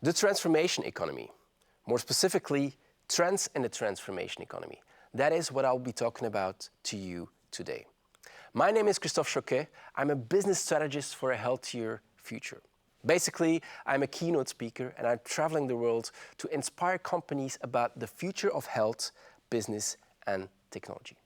The transformation economy, more specifically, trends in the transformation economy. That is what I'll be talking about to you today. My name is Christophe. I'm a business strategist for a healthier future. Basically, I'm a keynote speaker and I'm traveling the world to inspire companies about the future of health, business, and technology.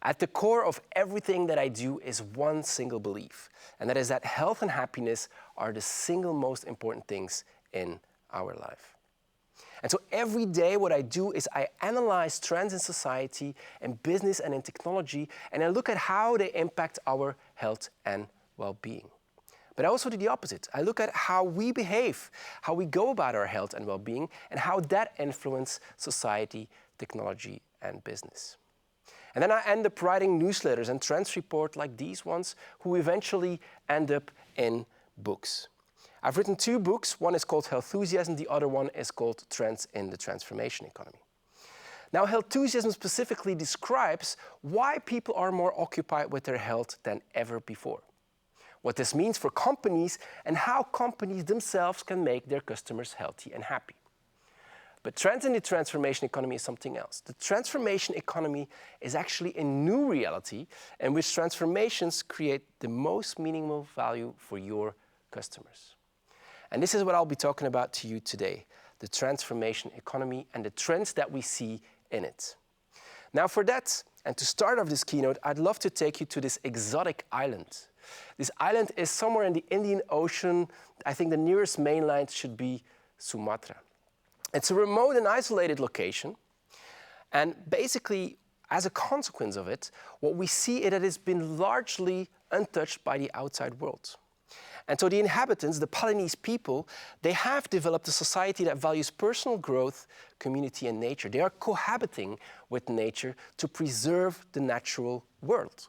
At the core of everything that I do is one single belief, and that is that health and happiness are the single most important things in our life. And so every day what I do is I analyze trends in society, in business and in technology, and I look at how they impact our health and well-being. But I also do the opposite. I look at how we behave, how we go about our health and well-being, and how that influences society, technology, and business. And then I end up writing newsletters and trends reports like these ones, who eventually end up in books. I've written 2 books. One is called Healthhusiasm, the other one is called Trends in the Transformation Economy. Now, Healthhusiasm specifically describes why people are more occupied with their health than ever before, what this means for companies, and how companies themselves can make their customers healthy and happy. But trends in the transformation economy is something else. The transformation economy is actually a new reality in which transformations create the most meaningful value for your customers. And this is what I'll be talking about to you today, the transformation economy and the trends that we see in it. Now for that, and to start off this keynote, I'd love to take you to this exotic island. This island is somewhere in the Indian Ocean. I think the nearest mainland should be Sumatra. It's a remote and isolated location. And basically, as a consequence of it, what we see is that it's been largely untouched by the outside world. And so the inhabitants, the Balinese people, they have developed a society that values personal growth, community, and nature. They are cohabiting with nature to preserve the natural world.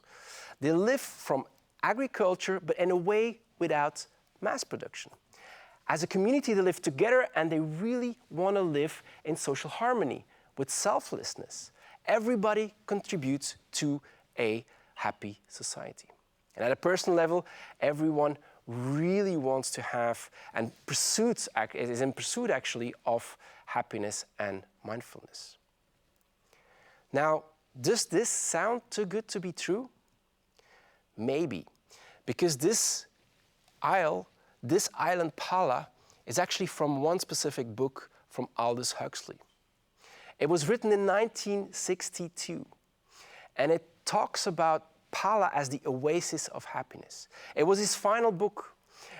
They live from agriculture, but in a way without mass production. As a community, they live together and they really want to live in social harmony with selflessness. Everybody contributes to a happy society. And at a personal level, everyone really wants to have and is in pursuit actually of happiness and mindfulness. Now, does this sound too good to be true? Maybe, because this island Pala is actually from one specific book from Aldous Huxley. It was written in 1962, and it talks about Pala as the oasis of happiness. It was his final book,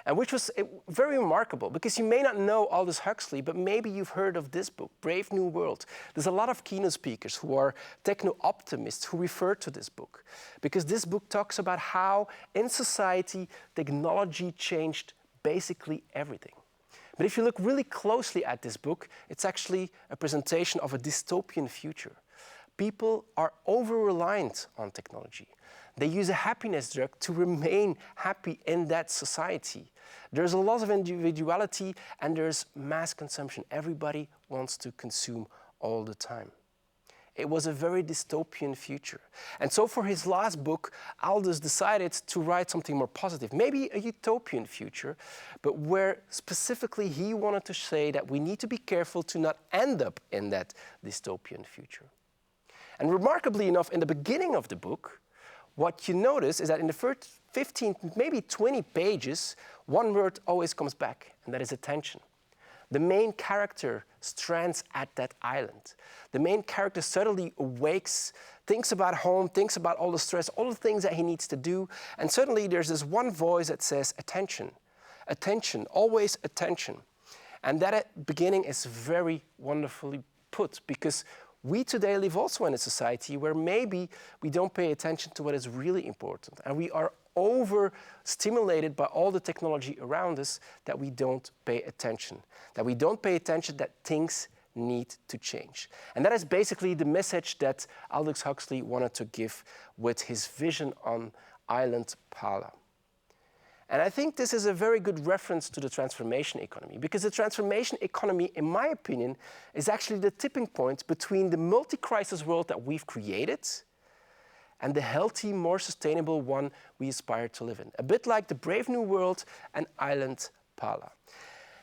and which was very remarkable, because you may not know Aldous Huxley, but maybe you've heard of this book, Brave New World. There's a lot of keynote speakers who are techno-optimists who refer to this book, because this book talks about how in society technology changed basically everything. But if you look really closely at this book, it's actually a presentation of a dystopian future. People are over-reliant on technology. They use a happiness drug to remain happy in that society. There's a lot of individuality and there's mass consumption. Everybody wants to consume all the time. It was a very dystopian future. And so for his last book, Aldous decided to write something more positive, maybe a utopian future, but where specifically he wanted to say that we need to be careful to not end up in that dystopian future. And remarkably enough, in the beginning of the book, what you notice is that in the first 15, maybe 20 pages, one word always comes back, and that is attention. The main character strands at that island. The main character suddenly awakes, thinks about home, thinks about all the stress, all the things that he needs to do, and suddenly there's this one voice that says, attention, attention, always attention. And that at beginning is very wonderfully put, because we today live also in a society where maybe we don't pay attention to what is really important, and we are overstimulated by all the technology around us that we don't pay attention. That things need to change. And that is basically the message that Aldous Huxley wanted to give with his vision on Island Pala. And I think this is a very good reference to the transformation economy, because the transformation economy, in my opinion, is actually the tipping point between the multi-crisis world that we've created and the healthy, more sustainable one we aspire to live in. A bit like the Brave New World and Island Pala.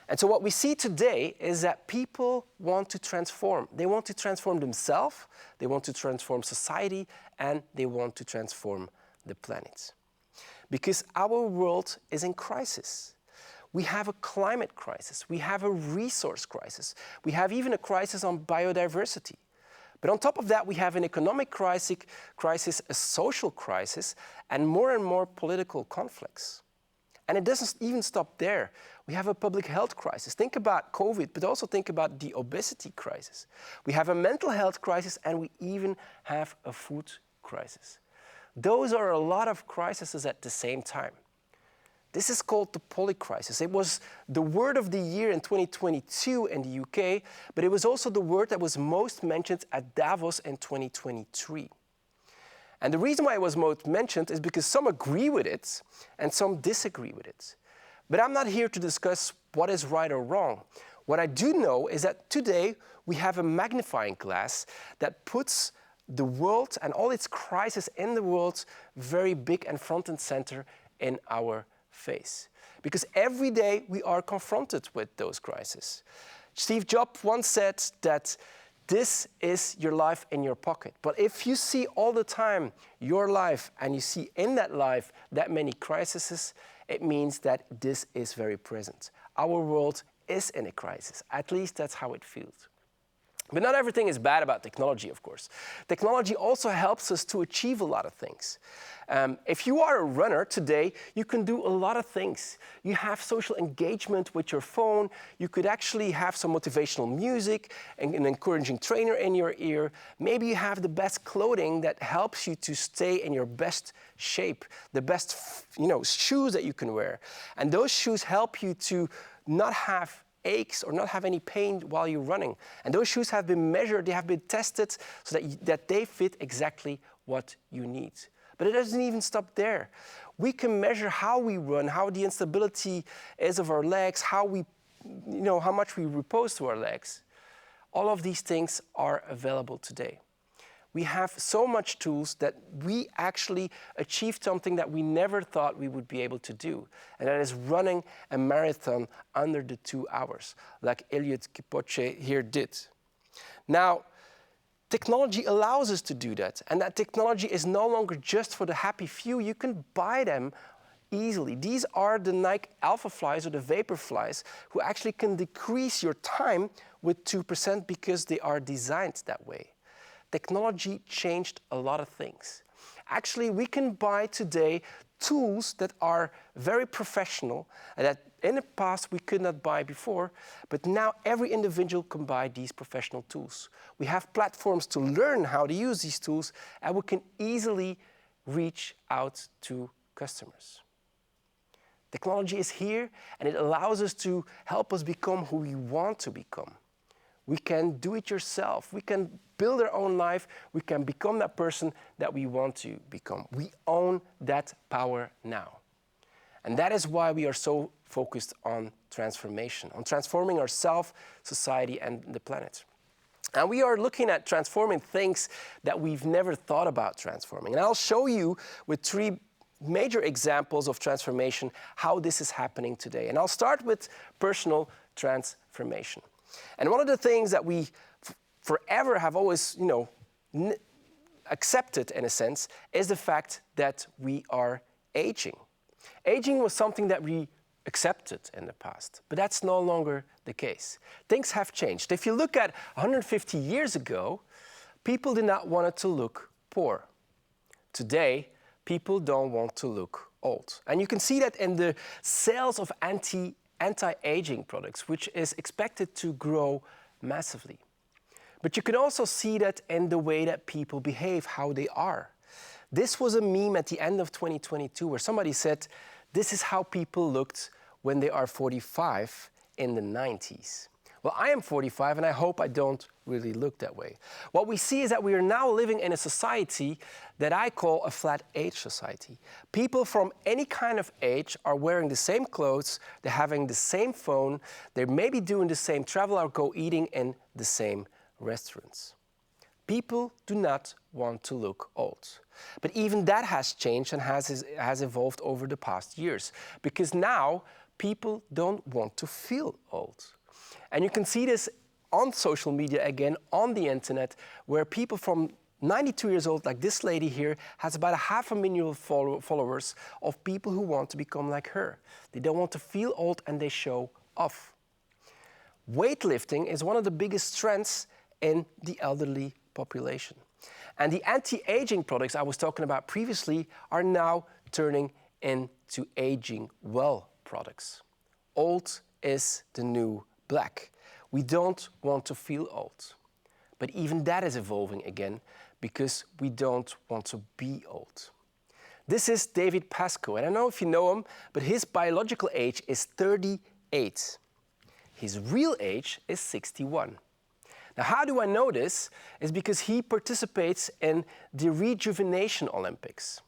And so what we see today is that people want to transform. They want to transform themselves, they want to transform society, and they want to transform the planet. Because our world is in crisis. We have a climate crisis, we have a resource crisis, we have even a crisis on biodiversity. But on top of that, we have an economic crisis, a social crisis, and more political conflicts. And it doesn't even stop there. We have a public health crisis. Think about COVID, but also think about the obesity crisis. We have a mental health crisis, and we even have a food crisis. Those are a lot of crises at the same time. This is called the polycrisis. It was the word of the year in 2022 in the UK, but it was also the word that was most mentioned at Davos in 2023. And the reason why it was most mentioned is because some agree with it and some disagree with it. But I'm not here to discuss what is right or wrong. What I do know is that today we have a magnifying glass that puts the world and all its crises in the world very big and front and center in our face. Because every day we are confronted with those crises. Steve Jobs once said that this is your life in your pocket. But if you see all the time your life and you see in that life that many crises, it means that this is very present. Our world is in a crisis. At least that's how it feels. But not everything is bad about technology, of course. Technology also helps us to achieve a lot of things. If you are a runner today, you can do a lot of things. You have social engagement with your phone. You could actually have some motivational music and an encouraging trainer in your ear. Maybe you have the best clothing that helps you to stay in your best shape, the best shoes that you can wear. And those shoes help you to not have aches or not have any pain while you're running. And those shoes have been measured, they have been tested so that they fit exactly what you need. But it doesn't even stop there. We can measure how we run, how the instability is of our legs, how much we repose to our legs. All of these things are available today. We have so much tools that we actually achieved something that we never thought we would be able to do. And that is running a marathon under the 2 hours, like Eliud Kipchoge here did. Now, technology allows us to do that. And that technology is no longer just for the happy few. You can buy them easily. These are the Nike Alpha Flies or the Vapor Flies who actually can decrease your time with 2% because they are designed that way. Technology changed a lot of things. Actually, we can buy today tools that are very professional and that in the past we could not buy before, but now every individual can buy these professional tools. We have platforms to learn how to use these tools, and we can easily reach out to customers. Technology is here, and it allows us to help us become who we want to become. We can do it yourself. We can build our own life. We can become that person that we want to become. We own that power now. And that is why we are so focused on transformation, on transforming ourselves, society, and the planet. And we are looking at transforming things that we've never thought about transforming. And I'll show you with 3 major examples of transformation how this is happening today. And I'll start with personal transformation. And one of the things that we forever have always, accepted in a sense is the fact that we are aging. Aging was something that we accepted in the past, but that's no longer the case. Things have changed. If you look at 150 years ago, people did not want to look poor. Today, people don't want to look old. And you can see that in the sales of anti-aging products, which is expected to grow massively. But you can also see that in the way that people behave, how they are. This was a meme at the end of 2022 where somebody said, this is how people looked when they are 45 in the 90s. Well, I am 45 and I hope I don't really look that way. What we see is that we are now living in a society that I call a flat age society. People from any kind of age are wearing the same clothes, they're having the same phone, they may be doing the same travel or go eating in the same restaurants. People do not want to look old. But even that has changed and has evolved over the past years. Because now people don't want to feel old. And you can see this on social media again, on the internet, where people from 92 years old, like this lady here, has about 500,000 followers of people who want to become like her. They don't want to feel old and they show off. Weightlifting is one of the biggest trends in the elderly population. And the anti-aging products I was talking about previously are now turning into aging well products. Old is the new black. We don't want to feel old. But even that is evolving again because we don't want to be old. This is David Pascoe, and I don't know if you know him, but his biological age is 38. His real age is 61. Now, how do I know this? Is because he participates in the Rejuvenation Olympics,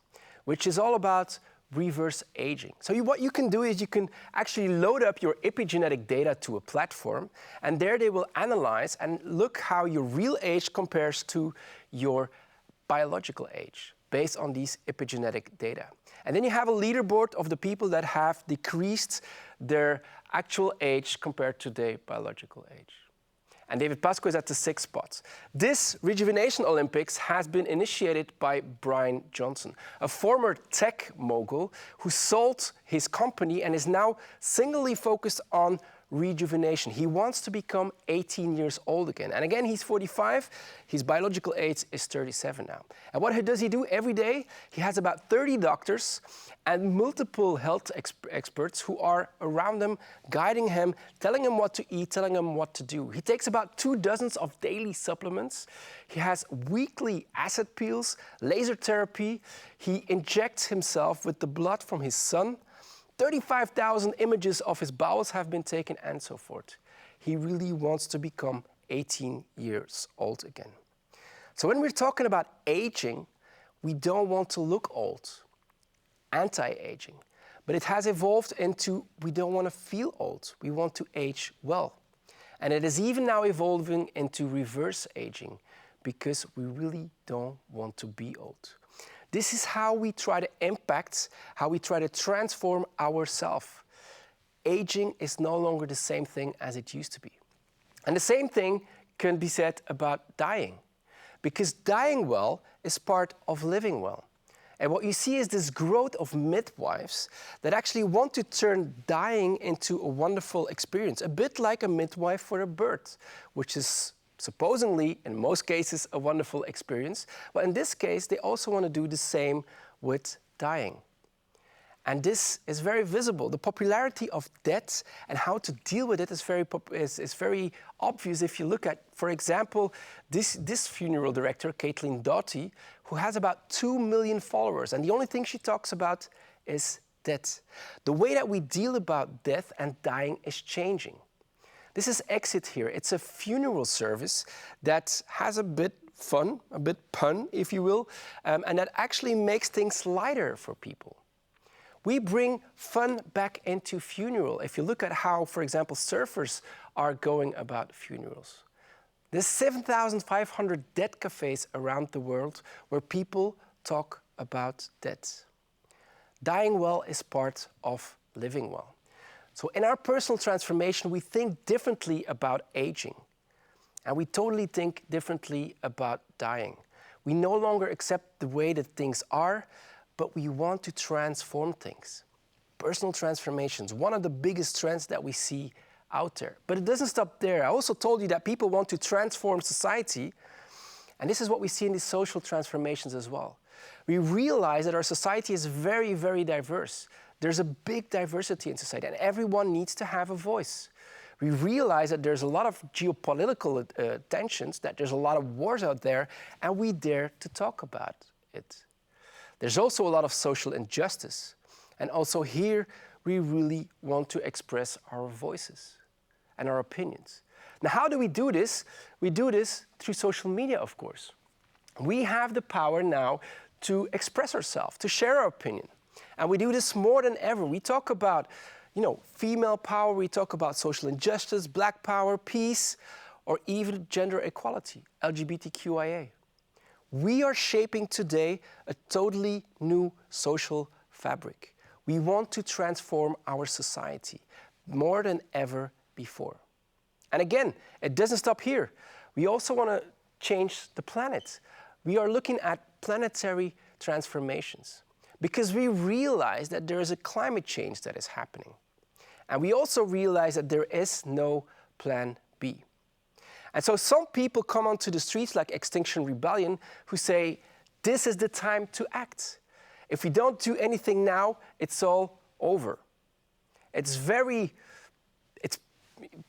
which is all about reverse aging. So what you can do is you can actually load up your epigenetic data to a platform, and there they will analyze and look how your real age compares to your biological age based on these epigenetic data. And then you have a leaderboard of the people that have decreased their actual age compared to their biological age. And David Pascoe is at the 6th spot. This Rejuvenation Olympics has been initiated by Brian Johnson, a former tech mogul who sold his company and is now singly focused on rejuvenation. He wants to become 18 years old again. And again, he's 45. His biological age is 37 now. And what does he do every day? He has about 30 doctors and multiple health experts who are around him, guiding him, telling him what to eat, telling him what to do. He takes about 2 dozens of daily supplements. He has weekly acid peels, laser therapy. He injects himself with the blood from his son. 35,000 images of his bowels have been taken and so forth. He really wants to become 18 years old again. So when we're talking about aging, we don't want to look old, anti-aging, but it has evolved into we don't want to feel old, we want to age well. And it is even now evolving into reverse aging because we really don't want to be old. This is how we try to impact, how we try to transform ourselves. Aging is no longer the same thing as it used to be. And the same thing can be said about dying, because dying well is part of living well. And what you see is this growth of midwives that actually want to turn dying into a wonderful experience, a bit like a midwife for a birth, which is supposedly, in most cases, a wonderful experience. But in this case, they also want to do the same with dying. And this is very visible. The popularity of death and how to deal with it is very obvious if you look at, for example, this funeral director, Caitlin Doughty, who has about 2 million followers. And the only thing she talks about is death. The way that we deal about death and dying is changing. This is Exit here. It's a funeral service that has a bit fun, a bit pun, if you will, and that actually makes things lighter for people. We bring fun back into funeral. If you look at how, for example, surfers are going about funerals. There's 7,500 death cafes around the world where people talk about death. Dying well is part of living well. So in our personal transformation, we think differently about aging. And we totally think differently about dying. We no longer accept the way that things are, but we want to transform things. Personal transformations, one of the biggest trends that we see out there. But it doesn't stop there. I also told you that people want to transform society. And this is what we see in these social transformations as well. We realize that our society is very, very diverse. There's a big diversity in society, and everyone needs to have a voice. We realize that there's a lot of geopolitical tensions, that there's a lot of wars out there, and we dare to talk about it. There's also a lot of social injustice. And also here, we really want to express our voices and our opinions. Now, how do we do this? We do this through social media, of course. We have the power now to express ourselves, to share our opinion. And we do this more than ever. We talk about, female power, we talk about social injustice, black power, peace, or even gender equality, LGBTQIA. We are shaping today a totally new social fabric. We want to transform our society more than ever before. And again, it doesn't stop here. We also want to change the planet. We are looking at planetary transformations because we realize that there is a climate change that is happening. And we also realize that there is no plan B. And so some people come onto the streets like Extinction Rebellion who say, this is the time to act. If we don't do anything now, it's all over. It's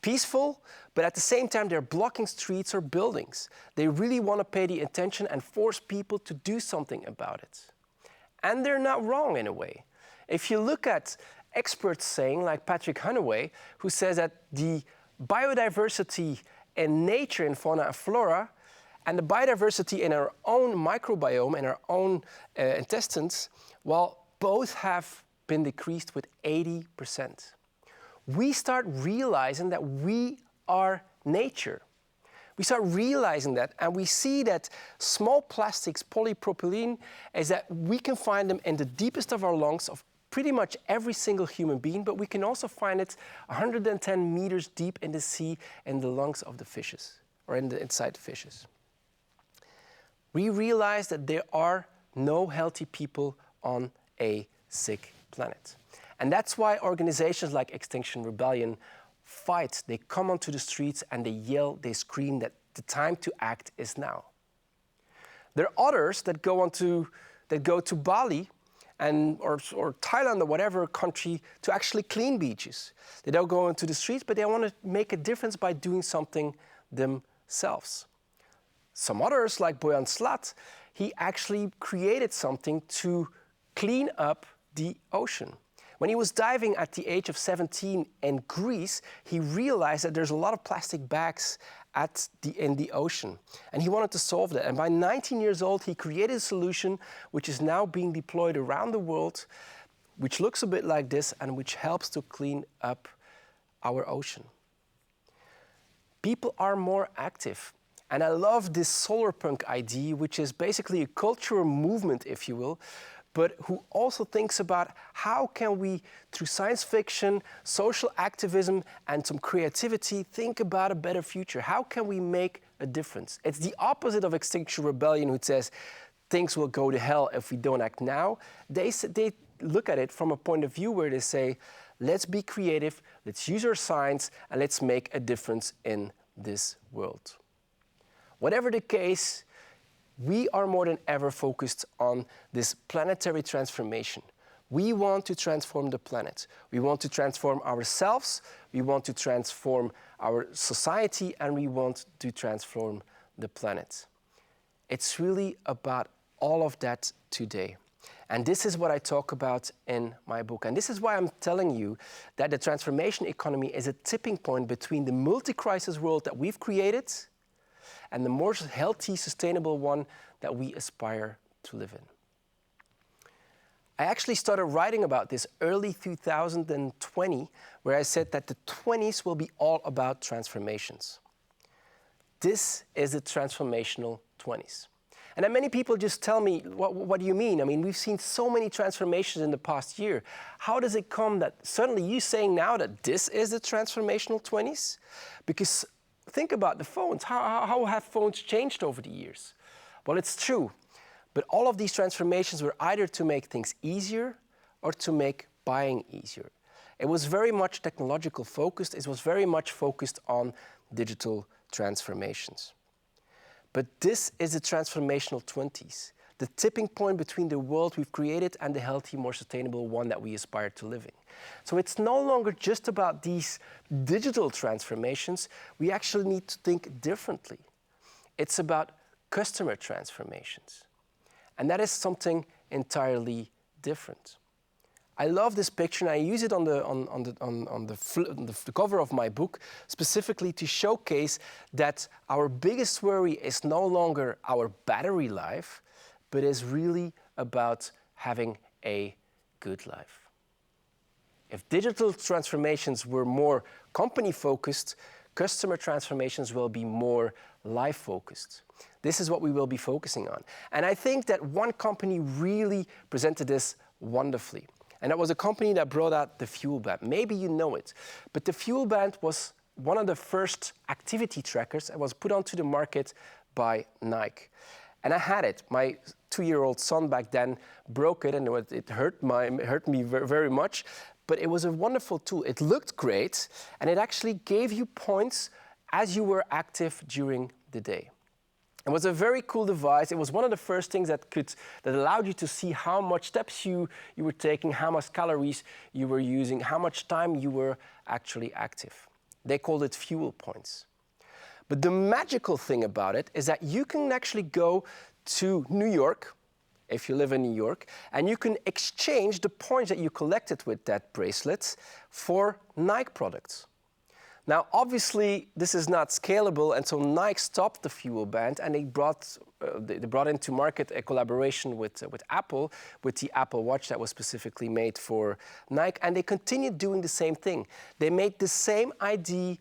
peaceful, but at the same time, they're blocking streets or buildings. They really want to pay the attention and force people to do something about it. And they're not wrong in a way. If you look at experts saying, like Patrick Hunaway, who says that the biodiversity in nature, in fauna and flora, and the biodiversity in our own microbiome, in our own intestines, well, both have been decreased with 80%. We start realizing that we are nature. We start realizing that, and we see that small plastics, polypropylene, is that we can find them in the deepest of our lungs of pretty much every single human being, but we can also find it 110 meters deep in the sea in the lungs of the fishes, or inside the fishes. We realize that there are no healthy people on a sick planet. And that's why organizations like Extinction Rebellion fight. They come onto the streets and they yell, they scream that the time to act is now. There are others that go to Bali or Thailand or whatever country to actually clean beaches. They don't go into the streets, but they want to make a difference by doing something themselves. Some others, like Boyan Slat, he actually created something to clean up the ocean. When he was diving at the age of 17 in Greece, he realized that there's a lot of plastic bags in the ocean. And he wanted to solve that. And by 19 years old, he created a solution which is now being deployed around the world, which looks a bit like this and which helps to clean up our ocean. People are more active. And I love this solar punk idea, which is basically a cultural movement, if you will, but who also thinks about how can we, through science fiction, social activism, and some creativity, think about a better future. How can we make a difference? It's the opposite of Extinction Rebellion, who says things will go to hell if we don't act now. They look at it from a point of view where they say, let's be creative, let's use our science, and let's make a difference in this world. Whatever the case, we are more than ever focused on this planetary transformation. We want to transform the planet. We want to transform ourselves, we want to transform our society, and we want to transform the planet. It's really about all of that today. And this is what I talk about in my book. And this is why I'm telling you that the transformation economy is a tipping point between the multi-crisis world that we've created and the more healthy, sustainable one that we aspire to live in. I actually started writing about this early 2020, where I said that the 20s will be all about transformations. This is the transformational 20s. And then many people just tell me, what do you mean? I mean, we've seen so many transformations in the past year. How does it come that suddenly you're saying now that this is the transformational 20s? Because think about the phones. How have phones changed over the years? Well, it's true. But all of these transformations were either to make things easier or to make buying easier. It was very much technological focused. It was very much focused on digital transformations. But this is the transformational 20s, the tipping point between the world we've created and the healthy, more sustainable one that we aspire to live in. So it's no longer just about these digital transformations. We actually need to think differently. It's about customer transformations. And that is something entirely different. I love this picture, and I use it on the cover of my book, specifically to showcase that our biggest worry is no longer our battery life, but is really about having a good life. If digital transformations were more company-focused, customer transformations will be more life-focused. This is what we will be focusing on. And I think that one company really presented this wonderfully. And that was a company that brought out the Fuel Band. Maybe you know it. But the Fuel Band was one of the first activity trackers and was put onto the market by Nike. And I had it. My 2-year-old son back then broke it, and it hurt me very much. But it was a wonderful tool. It looked great, and it actually gave you points as you were active during the day. It was a very cool device. It was one of the first things that allowed you to see how much steps you were taking, how much calories you were using, how much time you were actually active. They called it fuel points. But the magical thing about it is that you can actually go to New York, if you live in New York, and you can exchange the points that you collected with that bracelet for Nike products. Now, obviously, this is not scalable, and so Nike stopped the Fuel Band, and they brought into market a collaboration with Apple, with the Apple Watch that was specifically made for Nike, and they continued doing the same thing. They made the same ID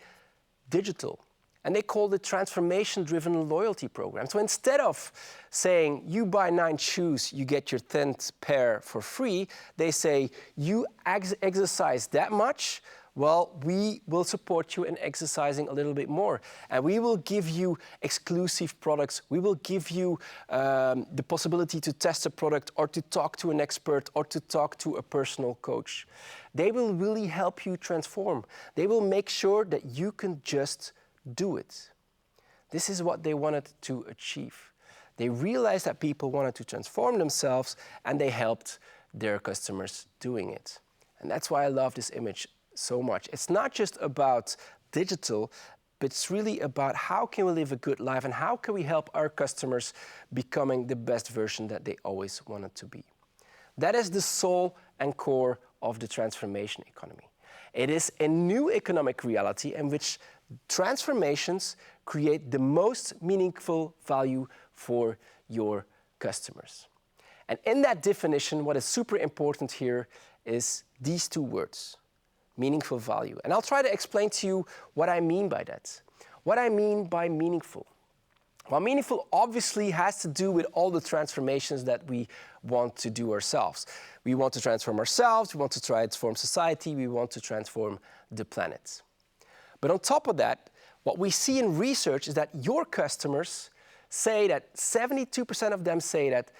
digital, and they called it transformation-driven loyalty program. So instead of saying, you buy 9 shoes, you get your 10th pair for free, they say, you exercise that much, well, we will support you in exercising a little bit more. And we will give you exclusive products. We will give you the possibility to test a product or to talk to an expert or to talk to a personal coach. They will really help you transform. They will make sure that you can just do it. This is what they wanted to achieve. They realized that people wanted to transform themselves, and they helped their customers doing it. And that's why I love this image so much. It's not just about digital, but it's really about how can we live a good life and how can we help our customers becoming the best version that they always wanted to be. That is the soul and core of the transformation economy. It is a new economic reality in which transformations create the most meaningful value for your customers. And in that definition, what is super important here is these 2 words. Meaningful value. And I'll try to explain to you what I mean by that. What I mean by meaningful. Well, meaningful obviously has to do with all the transformations that we want to do ourselves. We want to transform ourselves, we want to transform society, we want to transform the planet. But on top of that, what we see in research is that your customers say that 72% of them say that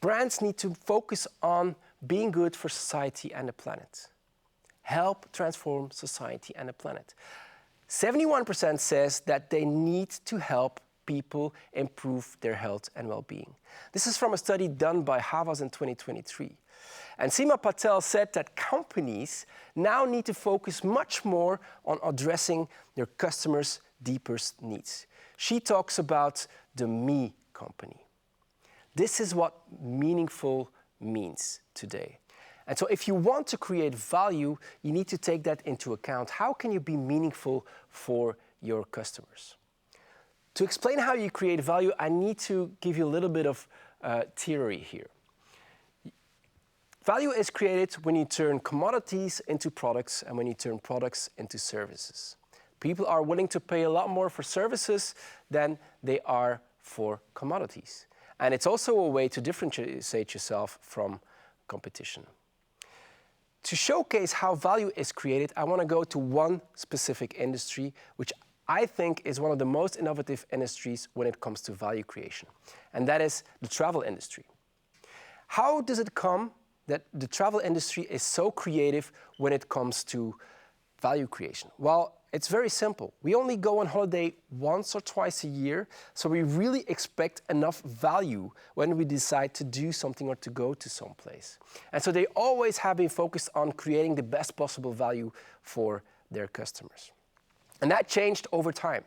brands need to focus on being good for society and the planet. Help transform society and the planet. 71% says that they need to help people improve their health and well-being. This is from a study done by Havas in 2023. And Seema Patel said that companies now need to focus much more on addressing their customers' deepest needs. She talks about the me company. This is what meaningful means today. And so if you want to create value, you need to take that into account. How can you be meaningful for your customers? To explain how you create value, I need to give you a little bit of theory here. Value is created when you turn commodities into products and when you turn products into services. People are willing to pay a lot more for services than they are for commodities. And it's also a way to differentiate yourself from competition. To showcase how value is created, I want to go to one specific industry, which I think is one of the most innovative industries when it comes to value creation, and that is the travel industry. How does it come that the travel industry is so creative when it comes to value creation? Well, it's very simple. We only go on holiday once or twice a year, so we really expect enough value when we decide to do something or to go to some place. And so they always have been focused on creating the best possible value for their customers. And that changed over time.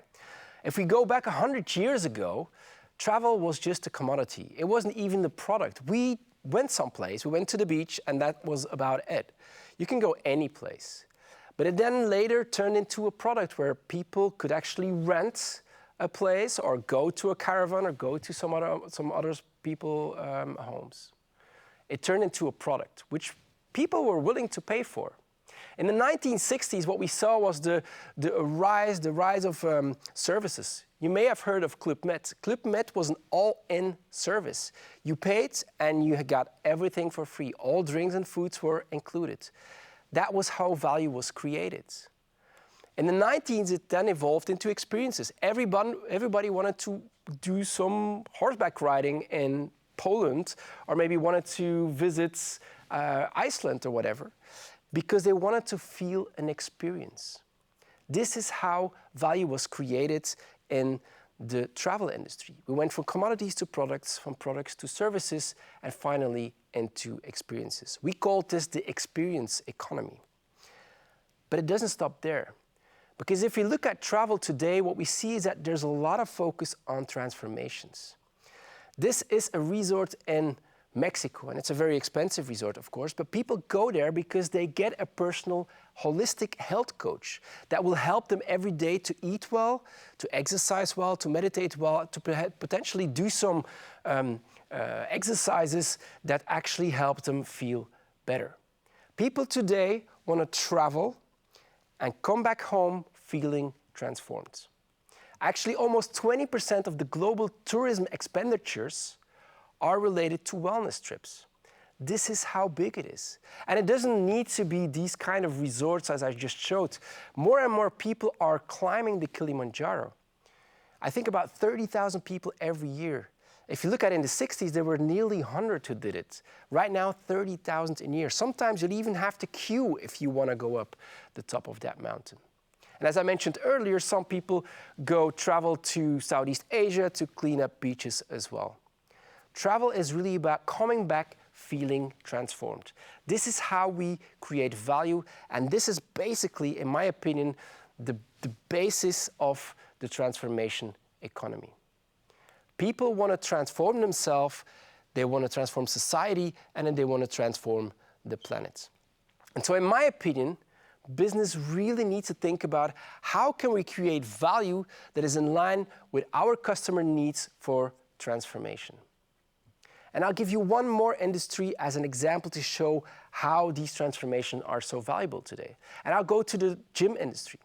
If we go back 100 years ago, travel was just a commodity. It wasn't even the product. We went someplace, we went to the beach, and that was about it. You can go any place. But it then later turned into a product where people could actually rent a place or go to a caravan or go to some other people's homes. It turned into a product which people were willing to pay for. In the 1960s, what we saw was the rise of services. You may have heard of Club Med. Club Med was an all-in service. You paid and you got everything for free. All drinks and foods were included. That was how value was created. In the 1990s, it then evolved into experiences. Everybody wanted to do some horseback riding in Poland, or maybe wanted to visit Iceland or whatever, because they wanted to feel an experience. This is how value was created in the travel industry. We went from commodities to products, from products to services, and finally into experiences. We called this the experience economy. But it doesn't stop there. Because if we look at travel today, what we see is that there's a lot of focus on transformations. This is a resort in Mexico, and it's a very expensive resort, of course, but people go there because they get a personal, holistic health coach that will help them every day to eat well, to exercise well, to meditate well, to potentially do some exercises that actually help them feel better. People today want to travel and come back home feeling transformed. Actually, almost 20% of the global tourism expenditures are related to wellness trips. This is how big it is. And it doesn't need to be these kind of resorts as I just showed. More and more people are climbing the Kilimanjaro. I think about 30,000 people every year. If you look at it in the 60s, there were nearly 100 who did it. Right now, 30,000 a year. Sometimes you'll even have to queue if you want to go up the top of that mountain. And as I mentioned earlier, some people travel to Southeast Asia to clean up beaches as well. Travel is really about coming back feeling transformed. This is how we create value, and this is basically, in my opinion, the basis of the transformation economy. People want to transform themselves, they want to transform society, and then they want to transform the planet. And so in my opinion, business really needs to think about how can we create value that is in line with our customer needs for transformation. And I'll give you one more industry as an example to show how these transformations are so valuable today. And I'll go to the gym industry.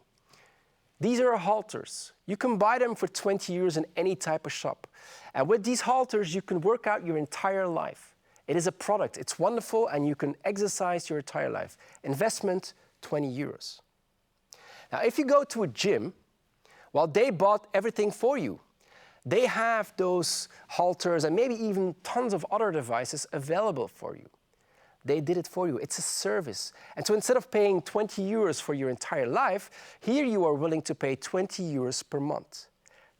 These are halters. You can buy them for 20 euros in any type of shop. And with these halters, you can work out your entire life. It is a product. It's wonderful, and you can exercise your entire life. Investment, 20 euros. Now, if you go to a gym, well, they bought everything for you. They have those halters and maybe even tons of other devices available for you. They did it for you. It's a service. And so instead of paying 20 euros for your entire life, here you are willing to pay 20 euros per month.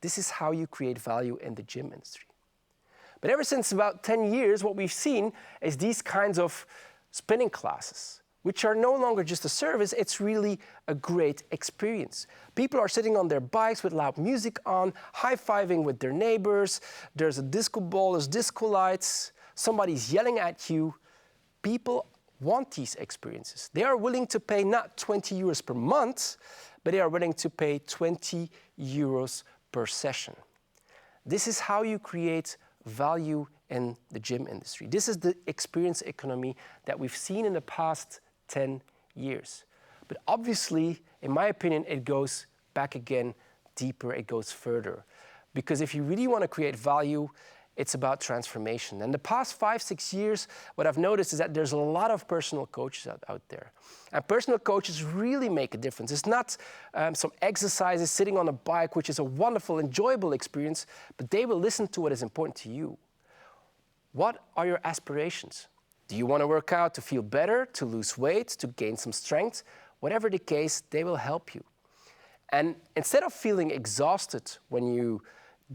This is how you create value in the gym industry. But ever since about 10 years, what we've seen is these kinds of spinning classes, which are no longer just a service, it's really a great experience. People are sitting on their bikes with loud music on, high-fiving with their neighbors, there's a disco ball, there's disco lights, somebody's yelling at you. People want these experiences. They are willing to pay not 20 euros per month, but they are willing to pay 20 euros per session. This is how you create value in the gym industry. This is the experience economy that we've seen in the past 10 years. But obviously, in my opinion, it goes back again deeper, it goes further. Because if you really want to create value, it's about transformation. And the past 5-6 years, what I've noticed is that there's a lot of personal coaches out there. And personal coaches really make a difference. It's not some exercises sitting on a bike, which is a wonderful, enjoyable experience, but they will listen to what is important to you. What are your aspirations? Do you want to work out to feel better, to lose weight, to gain some strength? Whatever the case, they will help you. And instead of feeling exhausted when you've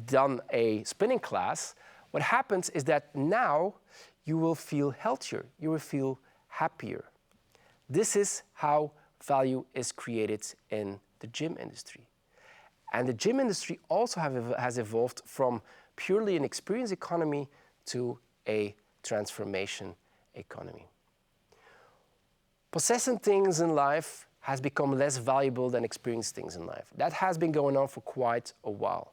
done a spinning class, what happens is that now you will feel healthier, you will feel happier. This is how value is created in the gym industry. And the gym industry also has evolved from purely an experience economy to a transformation economy. Possessing things in life has become less valuable than experiencing things in life. That has been going on for quite a while.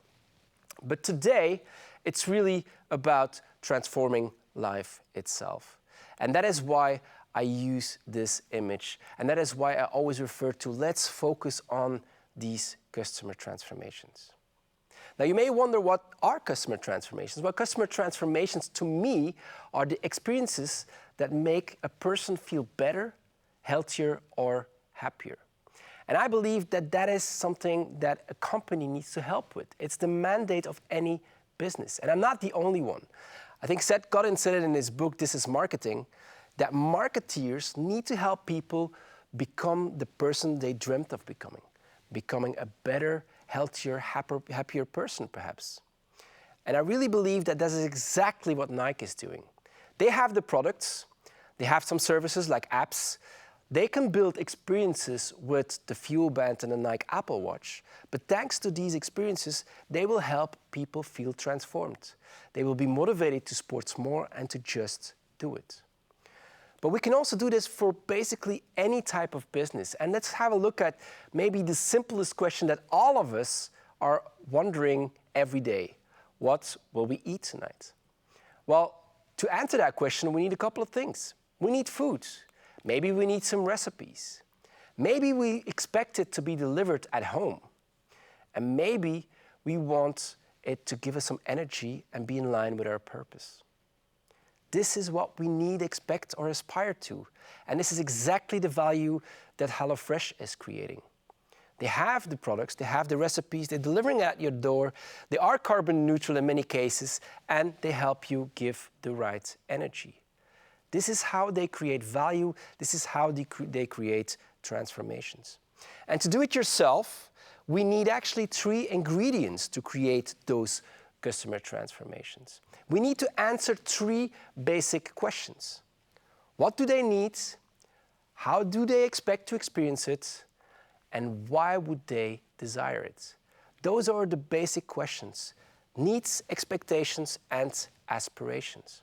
But today, it's really about transforming life itself. And that is why I use this image. And that is why I always refer to let's focus on these customer transformations. Now you may wonder, what are customer transformations? Well, customer transformations to me are the experiences that make a person feel better, healthier, or happier. And I believe that that is something that a company needs to help with. It's the mandate of any business. And I'm not the only one. I think Seth Godin said it in his book, This is Marketing, that marketeers need to help people become the person they dreamt of becoming a better, healthier, happier person, perhaps. And I really believe that that is exactly what Nike is doing. They have the products, they have some services like apps. They can build experiences with the Fuel Band and the Nike Apple Watch, but thanks to these experiences, they will help people feel transformed. They will be motivated to sports more and to just do it. But we can also do this for basically any type of business. And let's have a look at maybe the simplest question that all of us are wondering every day. What will we eat tonight? Well, to answer that question, we need a couple of things. We need food. Maybe we need some recipes. Maybe we expect it to be delivered at home. And maybe we want it to give us some energy and be in line with our purpose. This is what we need, expect, or aspire to. And this is exactly the value that HelloFresh is creating. They have the products, they have the recipes, they're delivering at your door, they are carbon neutral in many cases, and they help you give the right energy. This is how they create value, this is how they create transformations. And to do it yourself, we need actually 3 ingredients to create those customer transformations. We need to answer 3 basic questions. What do they need? How do they expect to experience it? And why would they desire it? Those are the basic questions: needs, expectations, and aspirations.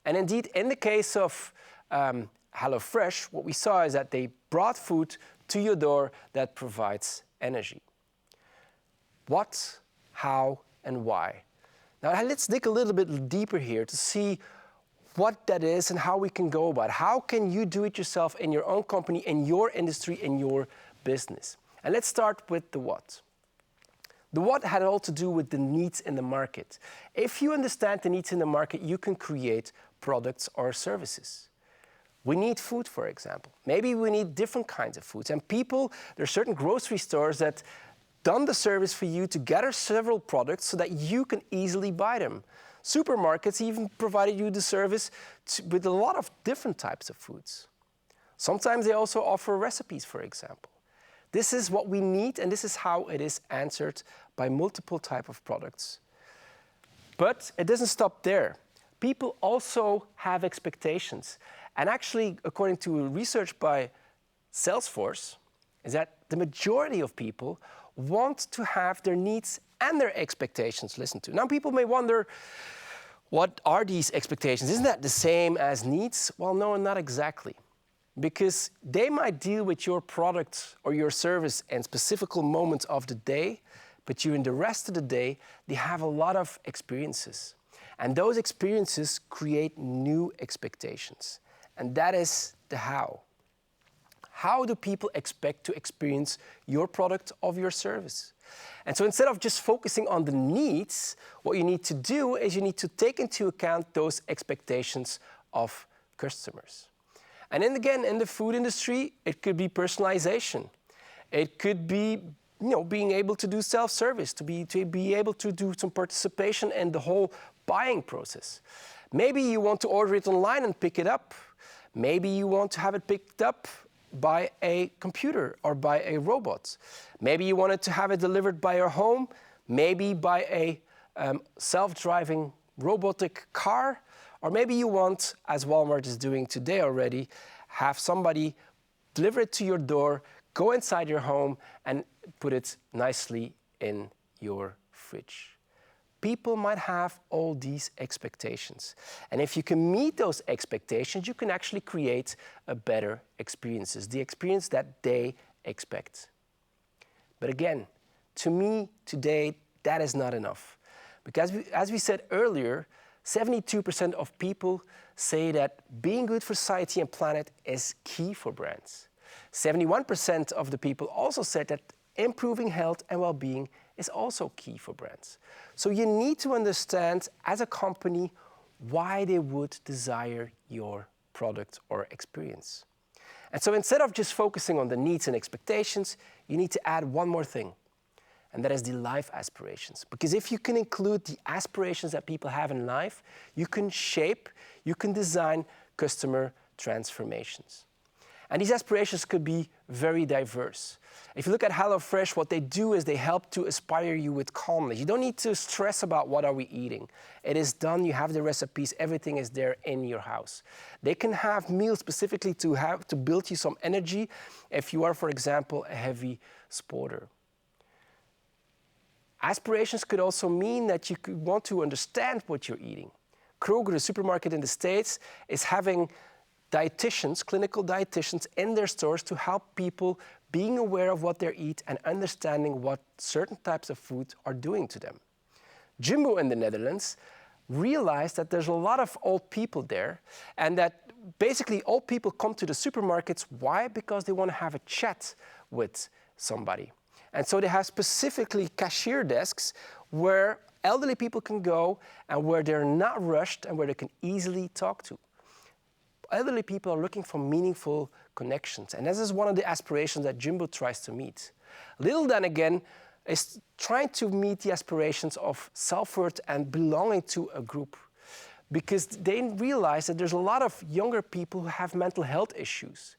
And indeed, in the case of HelloFresh, what we saw is that they brought food to your door that provides energy. What, how, and why? Now let's dig a little bit deeper here to see what that is and how we can go about it. How can you do it yourself in your own company, in your industry, in your business? And let's start with the what. The what had all to do with the needs in the market. If you understand the needs in the market, you can create products or services. We need food, for example. Maybe we need different kinds of foods. And people, there are certain grocery stores that done the service for you to gather several products so that you can easily buy them. Supermarkets even provided you the service with a lot of different types of foods. Sometimes they also offer recipes, for example. This is what we need, and this is how it is answered by multiple types of products. But it doesn't stop there. People also have expectations. And actually, according to research by Salesforce, is that the majority of people want to have their needs and their expectations listened to. Now, people may wonder, what are these expectations? Isn't that the same as needs? Well, no, not exactly. Because they might deal with your product or your service in specific moments of the day, but during the rest of the day, they have a lot of experiences. And those experiences create new expectations. And that is the how. How do people expect to experience your product or your service? And so instead of just focusing on the needs, what you need to do is you need to take into account those expectations of customers. And then again, in the food industry, it could be personalization. It could be being able to do self-service, to be able to do some participation in the whole buying process. Maybe you want to order it online and pick it up. Maybe you want to have it picked up by a computer or by a robot. Maybe you wanted to have it delivered by your home, maybe by a self-driving robotic car, or maybe you want, as Walmart is doing today already, have somebody deliver it to your door, go inside your home, and put it nicely in your fridge. People might have all these expectations. And if you can meet those expectations, you can actually create a better experiences, the experience that they expect. But again, to me today, that is not enough. Because as we said earlier, 72% of people say that being good for society and planet is key for brands. 71% of the people also said that improving health and well-being is also key for brands. So you need to understand as a company why they would desire your product or experience. And so instead of just focusing on the needs and expectations, you need to add one more thing, and that is the life aspirations. Because if you can include the aspirations that people have in life, you can shape, you can design customer transformations. And these aspirations could be very diverse. If you look at HelloFresh, what they do is they help to inspire you with calmness. You don't need to stress about what are we eating. It is done, you have the recipes, everything is there in your house. They can have meals specifically to build you some energy if you are, for example, a heavy sporter. Aspirations could also mean that you could want to understand what you're eating. Kroger, the supermarket in the States, is having dietitians, clinical dietitians in their stores to help people being aware of what they eat and understanding what certain types of food are doing to them. Jumbo in the Netherlands realized that there's a lot of old people there and that basically old people come to the supermarkets. Why? Because they want to have a chat with somebody. And so they have specifically cashier desks where elderly people can go and where they're not rushed and where they can easily talk to. Elderly people are looking for meaningful connections, and this is one of the aspirations that Jumbo tries to meet. Lidl, then again, is trying to meet the aspirations of self-worth and belonging to a group, because they realize that there's a lot of younger people who have mental health issues.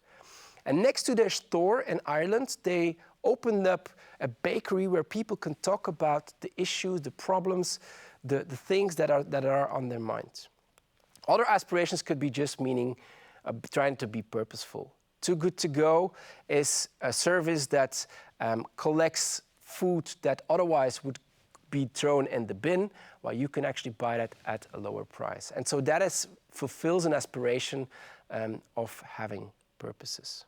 And next to their store in Ireland, they opened up a bakery where people can talk about the issues, the problems, the things that are on their minds. Other aspirations could be just meaning trying to be purposeful. Too Good To Go is a service that collects food that otherwise would be thrown in the bin, while you can actually buy that at a lower price. And so that fulfills an aspiration of having purposes.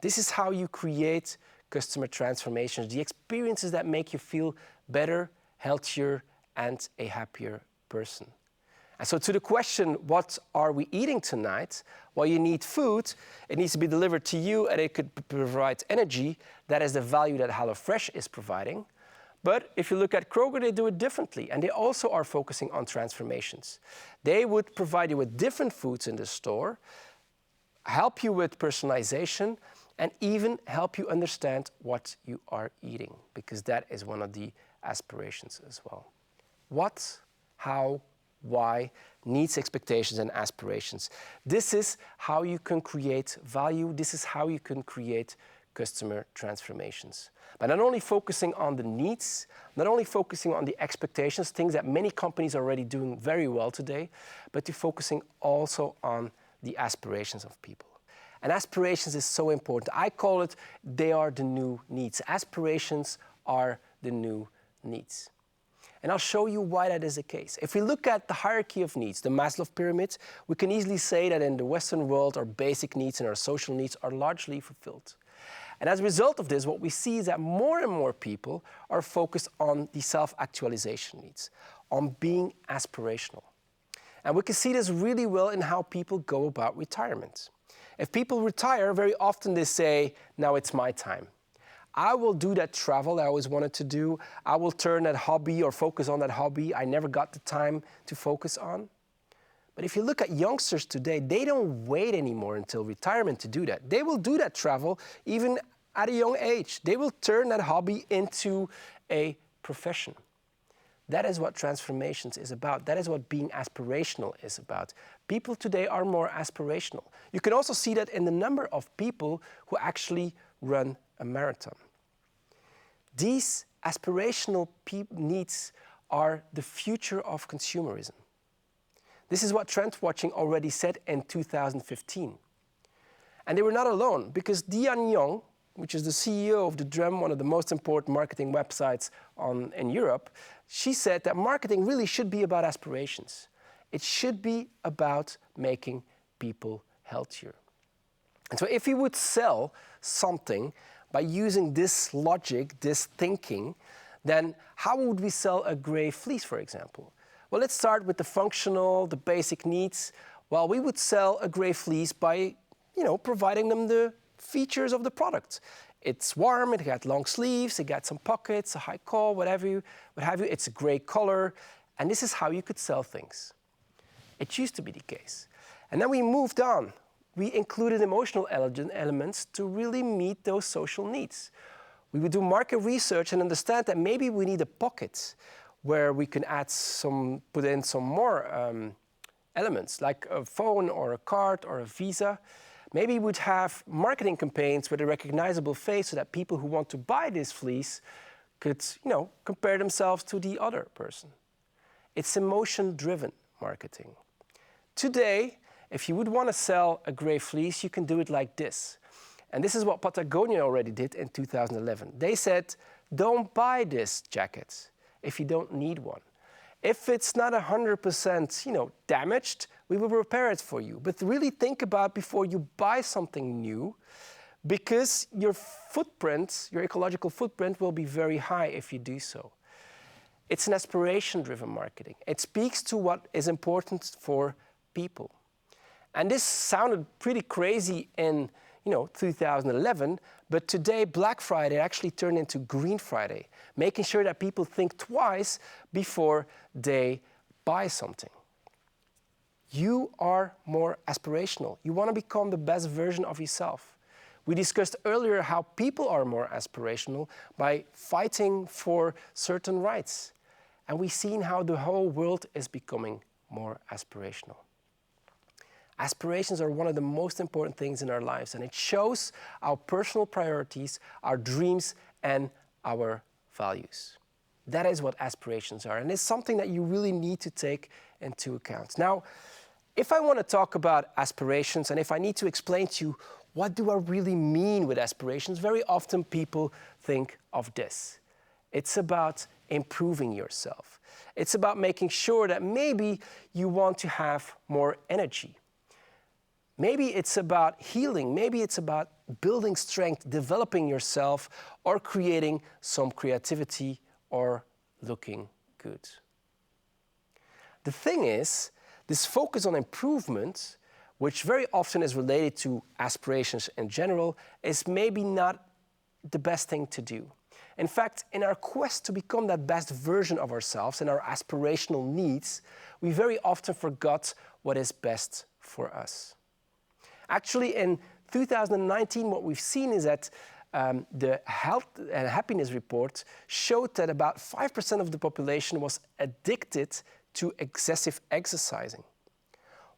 This is how you create customer transformations, the experiences that make you feel better, healthier, and a happier person. And so to the question, what are we eating tonight? Well, you need food, it needs to be delivered to you, and it could provide energy. That is the value that HelloFresh is providing. But if you look at Kroger, they do it differently, and they also are focusing on transformations. They would provide you with different foods in the store, help you with personalization, and even help you understand what you are eating, because that is one of the aspirations as well. What, how, why, needs, expectations, and aspirations. This is how you can create value. This is how you can create customer transformations. By not only focusing on the needs, not only focusing on the expectations, things that many companies are already doing very well today, but you're focusing also on the aspirations of people. And aspirations is so important. I call it, they are the new needs. Aspirations are the new needs. And I'll show you why that is the case. If we look at the hierarchy of needs, the Maslow pyramid, we can easily say that in the Western world, our basic needs and our social needs are largely fulfilled. And as a result of this, what we see is that more and more people are focused on the self-actualization needs, on being aspirational. And we can see this really well in how people go about retirement. If people retire, very often they say, now it's my time. I will do that travel I always wanted to do. I will turn that hobby or focus on that hobby I never got the time to focus on. But if you look at youngsters today, they don't wait anymore until retirement to do that. They will do that travel even at a young age. They will turn that hobby into a profession. That is what transformations is about. That is what being aspirational is about. People today are more aspirational. You can also see that in the number of people who actually run a marathon. These aspirational needs are the future of consumerism. This is what Trend Watching already said in 2015. And they were not alone, because Diane Young, which is the CEO of The Drum, one of the most important marketing websites in Europe, she said that marketing really should be about aspirations. It should be about making people healthier. And so if we would sell something by using this logic, this thinking, then how would we sell a gray fleece, for example? Well, let's start with the functional, the basic needs. Well, we would sell a gray fleece by, providing them the features of the product. It's warm, it got long sleeves, it got some pockets, a high call, what have you. It's a gray color, and this is how you could sell things. It used to be the case. And then we moved on. We included emotional elements to really meet those social needs. We would do market research and understand that maybe we need a pocket where we can put in some more elements, like a phone or a card or a visa. Maybe we'd have marketing campaigns with a recognizable face so that people who want to buy this fleece could, compare themselves to the other person. It's emotion-driven marketing. Today, if you would want to sell a gray fleece, you can do it like this. And this is what Patagonia already did in 2011. They said, don't buy this jacket if you don't need one. If it's not 100% damaged, we will repair it for you. But really think about before you buy something new, because your footprint, your ecological footprint, will be very high if you do so. It's an aspiration-driven marketing. It speaks to what is important for people. And this sounded pretty crazy in 2011, but today Black Friday actually turned into Green Friday, making sure that people think twice before they buy something. You are more aspirational. You want to become the best version of yourself. We discussed earlier how people are more aspirational by fighting for certain rights. And we've seen how the whole world is becoming more aspirational. Aspirations are one of the most important things in our lives, and it shows our personal priorities, our dreams, and our values. That is what aspirations are, and it's something that you really need to take into account. Now, if I want to talk about aspirations, and if I need to explain to you what do I really mean with aspirations, very often people think of this. It's about improving yourself. It's about making sure that maybe you want to have more energy. Maybe it's about healing, maybe it's about building strength, developing yourself, or creating some creativity or looking good. The thing is, this focus on improvement, which very often is related to aspirations in general, is maybe not the best thing to do. In fact, in our quest to become that best version of ourselves and our aspirational needs, we very often forgot what is best for us. Actually, in 2019, what we've seen is that the Health and Happiness Report showed that about 5% of the population was addicted to excessive exercising.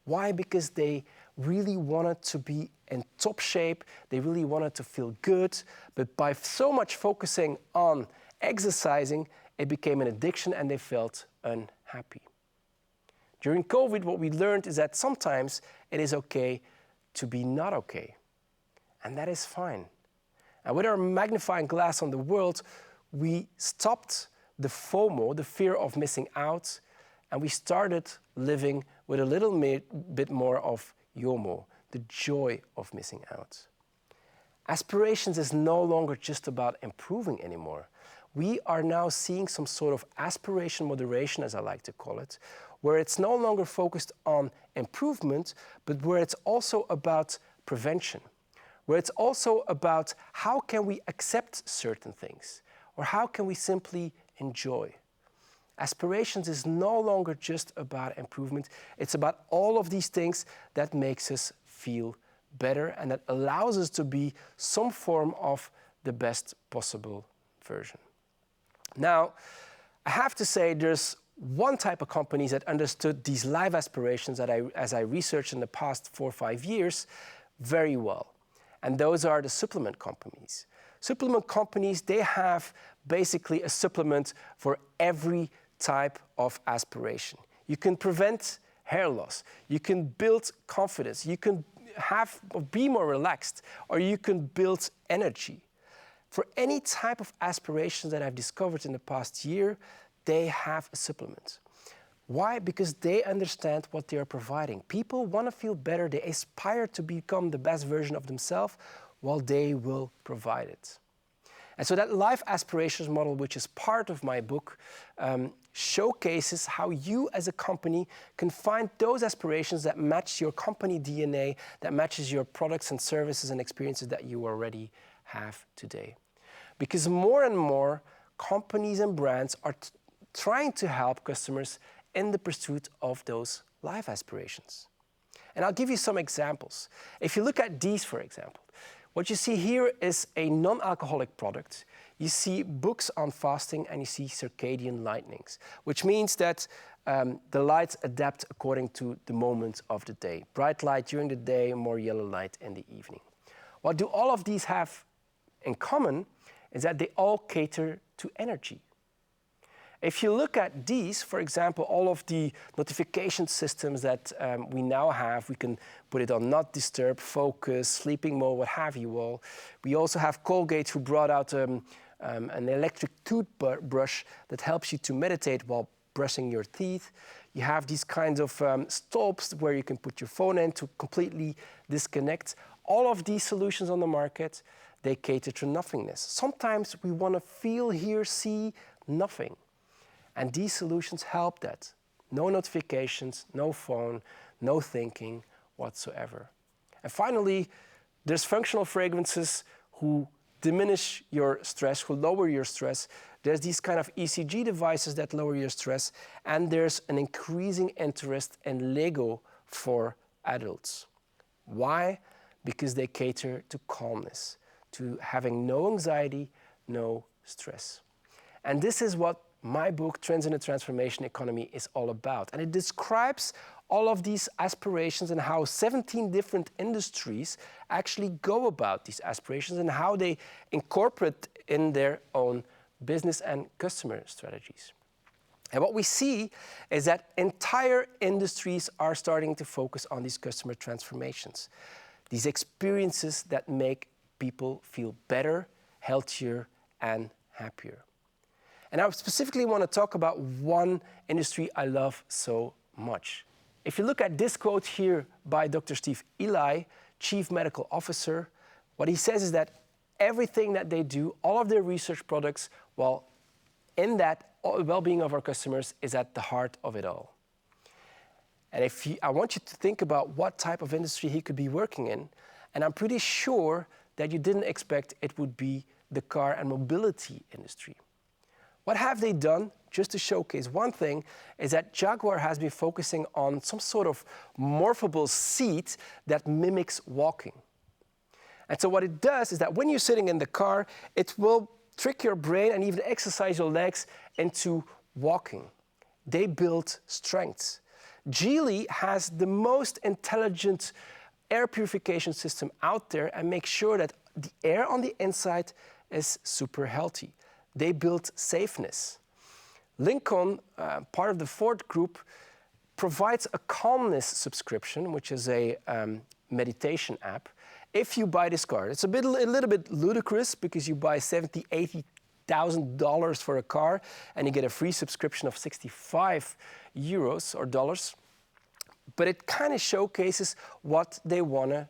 Why? Because they really wanted to be in top shape, they really wanted to feel good, but by so much focusing on exercising, it became an addiction and they felt unhappy. During COVID, what we learned is that sometimes it is okay to be not okay. And that is fine. And with our magnifying glass on the world, we stopped the FOMO, the fear of missing out, and we started living with a little bit more of YOMO, the joy of missing out. Aspirations is no longer just about improving anymore. We are now seeing some sort of aspiration moderation, as I like to call it, where it's no longer focused on improvement, but where it's also about prevention, where it's also about how can we accept certain things, or how can we simply enjoy. Aspirations is no longer just about improvement, it's about all of these things that makes us feel better and that allows us to be some form of the best possible version. Now, I have to say there's one type of companies that understood these life aspirations that as I researched in the past 4 or 5 years very well. And those are the supplement companies. Supplement companies, they have basically a supplement for every type of aspiration. You can prevent hair loss, you can build confidence, you can be more relaxed, or you can build energy. For any type of aspirations that I've discovered in the past year, they have a supplement. Why? Because they understand what they are providing. People want to feel better, they aspire to become the best version of themselves, while they will provide it. And so that life aspirations model, which is part of my book, showcases how you as a company can find those aspirations that match your company DNA, that matches your products and services and experiences that you already have today. Because more and more companies and brands are trying to help customers in the pursuit of those life aspirations. And I'll give you some examples. If you look at these, for example, what you see here is a non-alcoholic product. You see books on fasting and you see circadian lightnings, which means that the lights adapt according to the moment of the day. Bright light during the day, more yellow light in the evening. What do all of these have in common is that they all cater to energy. If you look at these, for example, all of the notification systems that we now have, we can put it on not disturb, focus, sleeping mode, what have you all. We also have Colgate, who brought out an electric toothbrush that helps you to meditate while brushing your teeth. You have these kinds of stops where you can put your phone in to completely disconnect. All of these solutions on the market, they cater to nothingness. Sometimes we want to feel, hear, see nothing. And these solutions help that. No notifications, no phone, no thinking whatsoever. And finally, there's functional fragrances who diminish your stress, who lower your stress. There's these kind of ECG devices that lower your stress. And there's an increasing interest in Lego for adults. Why? Because they cater to calmness, to having no anxiety, no stress. And this is what my book, Trends in the Transformation Economy, is all about. And it describes all of these aspirations and how 17 different industries actually go about these aspirations and how they incorporate in their own business and customer strategies. And what we see is that entire industries are starting to focus on these customer transformations, these experiences that make people feel better, healthier, and happier. And I specifically want to talk about one industry I love so much. If you look at this quote here by Dr. Steve Eli, Chief Medical Officer, what he says is that everything that they do, all of their research products, well, in that well-being of our customers is at the heart of it all. And I want you to think about what type of industry he could be working in, and I'm pretty sure that you didn't expect it would be the car and mobility industry. What have they done? Just to showcase one thing is that Jaguar has been focusing on some sort of morphable seat that mimics walking. And so what it does is that when you're sitting in the car, it will trick your brain and even exercise your legs into walking. They build strength. Geely has the most intelligent air purification system out there and makes sure that the air on the inside is super healthy. They build safeness. Lincoln, part of the Ford Group, provides a calmness subscription, which is a meditation app. If you buy this car, it's a little bit ludicrous because you buy $70,000, $80,000 for a car and you get a free subscription of 65 euros or dollars. But it kind of showcases what they want to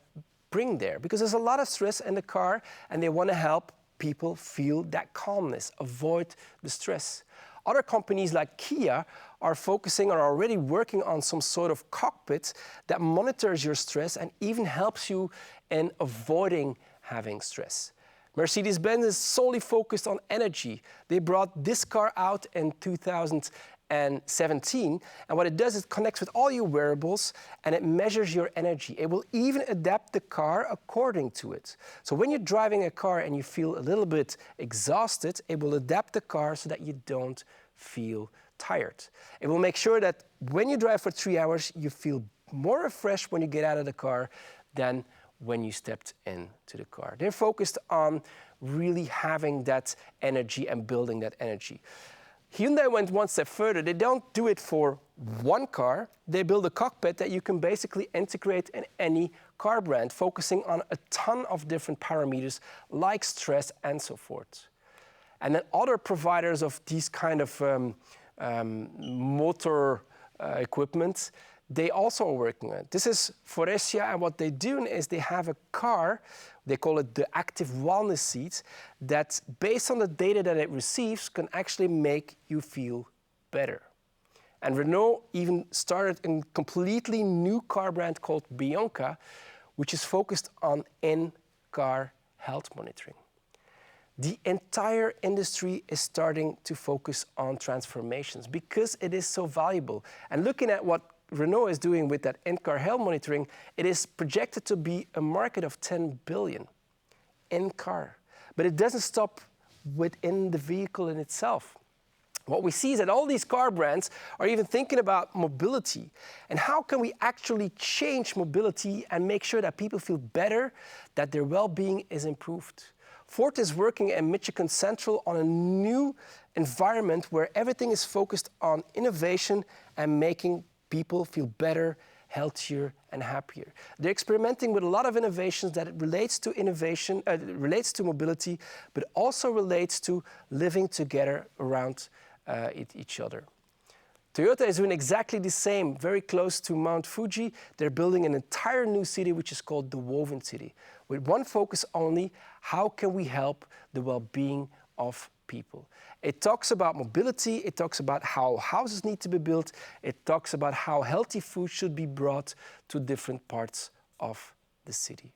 bring there because there's a lot of stress in the car and they want to help people feel that calmness, avoid the stress. Other companies like Kia are focusing or are already working on some sort of cockpit that monitors your stress and even helps you in avoiding having stress. Mercedes-Benz is solely focused on energy. They brought this car out in 2017, and what it does is it connects with all your wearables and it measures your energy. It will even adapt the car according to it. So when you're driving a car and you feel a little bit exhausted, it will adapt the car so that you don't feel tired. It will make sure that when you drive for 3 hours, you feel more refreshed when you get out of the car than when you stepped into the car. They're focused on really having that energy and building that energy. Hyundai went one step further. They don't do it for one car. They build a cockpit that you can basically integrate in any car brand, focusing on a ton of different parameters like stress and so forth. And then other providers of these kind of motor equipment, they also are working on it. This is Forestia, and what they're doing is they have a car, they call it the active wellness seat, that based on the data that it receives can actually make you feel better. And Renault even started a completely new car brand called Bianca, which is focused on in-car health monitoring. The entire industry is starting to focus on transformations because it is so valuable. And looking at what Renault is doing with that in-car health monitoring, it is projected to be a market of 10 billion in-car. But it doesn't stop within the vehicle in itself. What we see is that all these car brands are even thinking about mobility and how can we actually change mobility and make sure that people feel better, that their well-being is improved. Ford is working at Michigan Central on a new environment where everything is focused on innovation and making people feel better, healthier, and happier. They're experimenting with a lot of innovations that relates to innovation, relates to mobility, but also relates to living together around each other. Toyota is doing exactly the same, very close to Mount Fuji. They're building an entire new city, which is called the Woven City, with one focus only: how can we help the well-being of people? It talks about mobility, it talks about how houses need to be built, it talks about how healthy food should be brought to different parts of the city.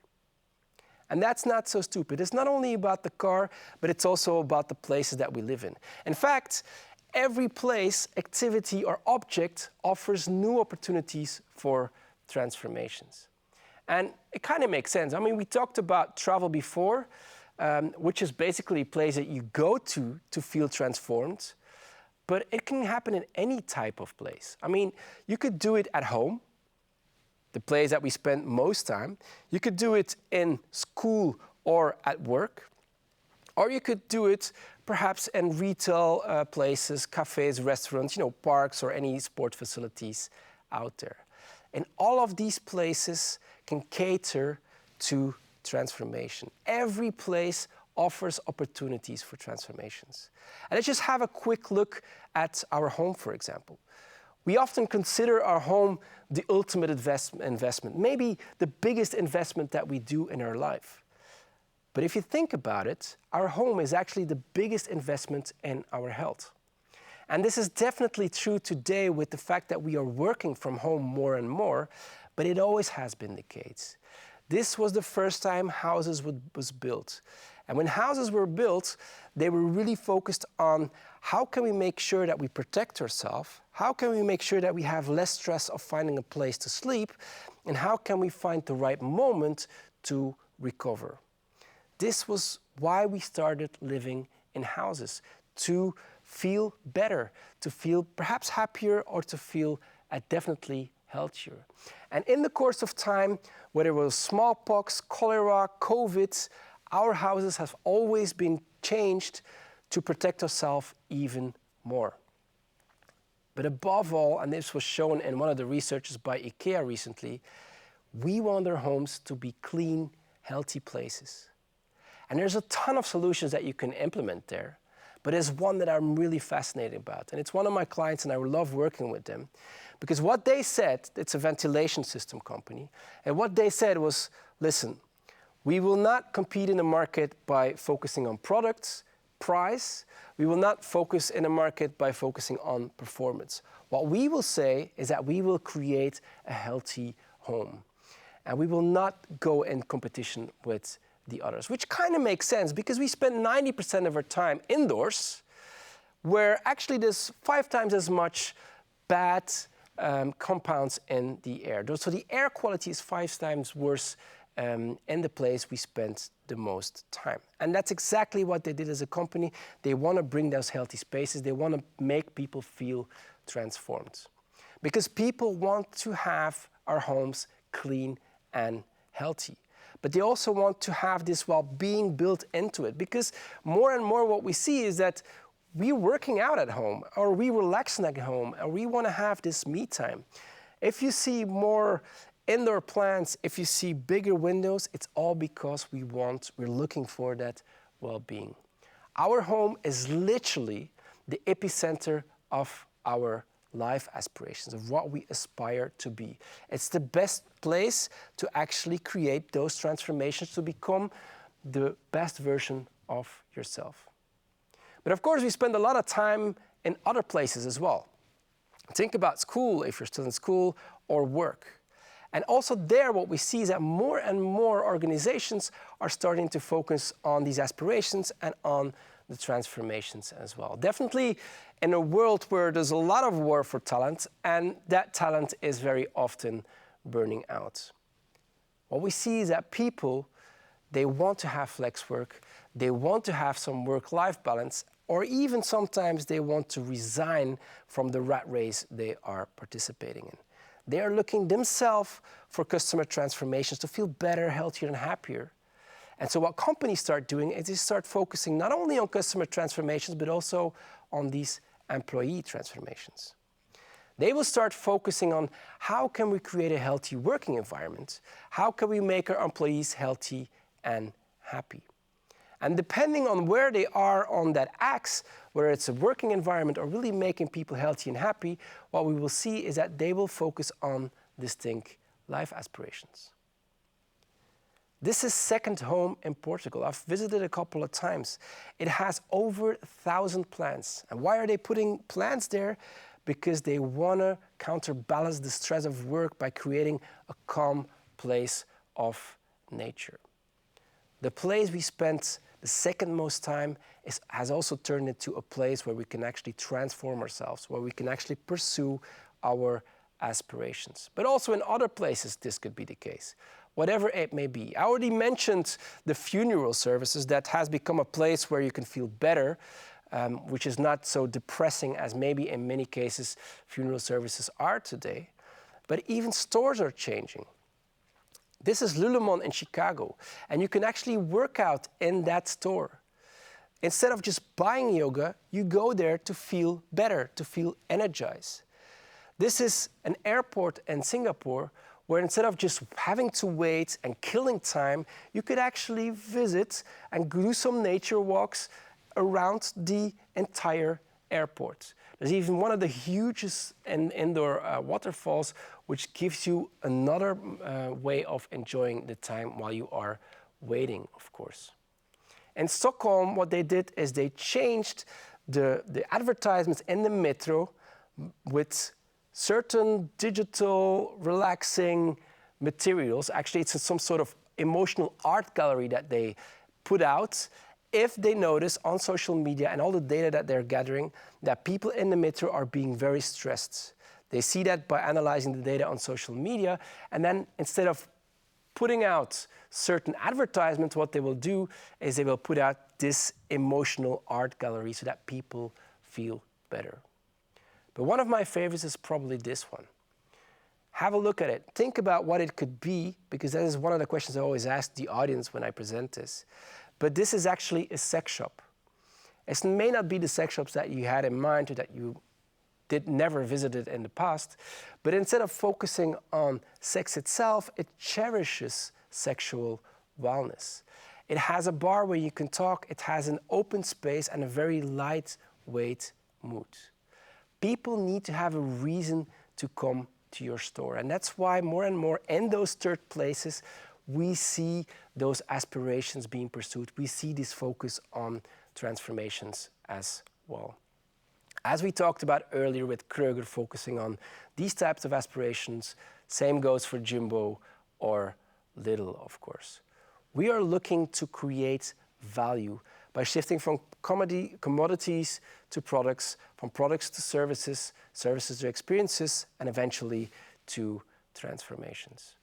And that's not so stupid. It's not only about the car, but it's also about the places that we live in. In fact, every place, activity, or object offers new opportunities for transformations. And it kind of makes sense. I mean, we talked about travel before, which is basically a place that you go to feel transformed, but it can happen in any type of place. I mean, you could do it at home, the place that we spend most time. You could do it in school or at work, or you could do it perhaps in retail places, cafes, restaurants, parks, or any sport facilities out there. And all of these places can cater to transformation. Every place offers opportunities for transformations. And let's just have a quick look at our home, for example. We often consider our home the ultimate investment, maybe the biggest investment that we do in our life. But if you think about it, our home is actually the biggest investment in our health. And this is definitely true today with the fact that we are working from home more and more, but it always has been the case. This was the first time houses was built. And when houses were built, they were really focused on how can we make sure that we protect ourselves, how can we make sure that we have less stress of finding a place to sleep, and how can we find the right moment to recover. This was why we started living in houses, to feel better, to feel perhaps happier, or to feel definitely healthier. And in the course of time, whether it was smallpox, cholera, COVID, our houses have always been changed to protect ourselves even more. But above all, and this was shown in one of the researches by IKEA recently, we want our homes to be clean, healthy places. And there's a ton of solutions that you can implement there, but there's one that I'm really fascinated about. And it's one of my clients, and I love working with them. Because what they said, it's a ventilation system company, and what they said was, listen, we will not compete in the market by focusing on products, price. We will not focus in the market by focusing on performance. What we will say is that we will create a healthy home. And we will not go in competition with the others, which kind of makes sense because we spend 90% of our time indoors, where actually there's 5 times as much bad compounds in the air. So the air quality is 5 times worse in the place we spend the most time. And that's exactly what they did as a company. They want to bring those healthy spaces. They want to make people feel transformed. Because people want to have our homes clean and healthy. But they also want to have this well-being built into it. Because more and more what we see is that we're working out at home, or we relaxing at home, or we want to have this me time. If you see more indoor plants, if you see bigger windows, it's all because we're looking for that well-being. Our home is literally the epicenter of our life aspirations, of what we aspire to be. It's the best place to actually create those transformations to become the best version of yourself. But of course, we spend a lot of time in other places as well. Think about school, if you're still in school, or work. And also there, what we see is that more and more organizations are starting to focus on these aspirations and on the transformations as well. Definitely in a world where there's a lot of war for talent, and that talent is very often burning out. What we see is that people, they want to have flex work, they want to have some work-life balance, or even sometimes they want to resign from the rat race they are participating in. They are looking themselves for customer transformations to feel better, healthier, and happier. And so what companies start doing is they start focusing not only on customer transformations, but also on these employee transformations. They will start focusing on how can we create a healthy working environment? How can we make our employees healthy and happy? And depending on where they are on that axe, whether it's a working environment or really making people healthy and happy, what we will see is that they will focus on distinct life aspirations. This is Second Home in Portugal. I've visited a couple of times. It has over 1,000 plants. And why are they putting plants there? Because they want to counterbalance the stress of work by creating a calm place of nature. The place we spent the second most time has also turned into a place where we can actually transform ourselves, where we can actually pursue our aspirations. But also in other places this could be the case, whatever it may be. I already mentioned the funeral services that has become a place where you can feel better, which is not so depressing as maybe in many cases funeral services are today. But even stores are changing. This is Lululemon in Chicago, and you can actually work out in that store. Instead of just buying yoga, you go there to feel better, to feel energized. This is an airport in Singapore where instead of just having to wait and killing time, you could actually visit and do some nature walks around the entire airport. There's even one of the hugest indoor waterfalls, which gives you another way of enjoying the time while you are waiting, of course. In Stockholm, what they did is they changed the advertisements in the metro with certain digital, relaxing materials. Actually, it's some sort of emotional art gallery that they put out. If they notice on social media and all the data that they're gathering that people in the metro are being very stressed. They see that by analyzing the data on social media, and then instead of putting out certain advertisements, what they will do is they will put out this emotional art gallery so that people feel better. But one of my favorites is probably this one. Have a look at it. Think about what it could be, because that is one of the questions I always ask the audience when I present this. But this is actually a sex shop. It may not be the sex shops that you had in mind or that you never visited in the past, but instead of focusing on sex itself, it cherishes sexual wellness. It has a bar where you can talk, it has an open space and a very lightweight mood. People need to have a reason to come to your store, and that's why more and more in those third places, we see those aspirations being pursued. We see this focus on transformations as well. As we talked about earlier with Kroger focusing on these types of aspirations, same goes for Jumbo or Lidl, of course. We are looking to create value by shifting from commodities to products, from products to services, services to experiences, and eventually to transformations.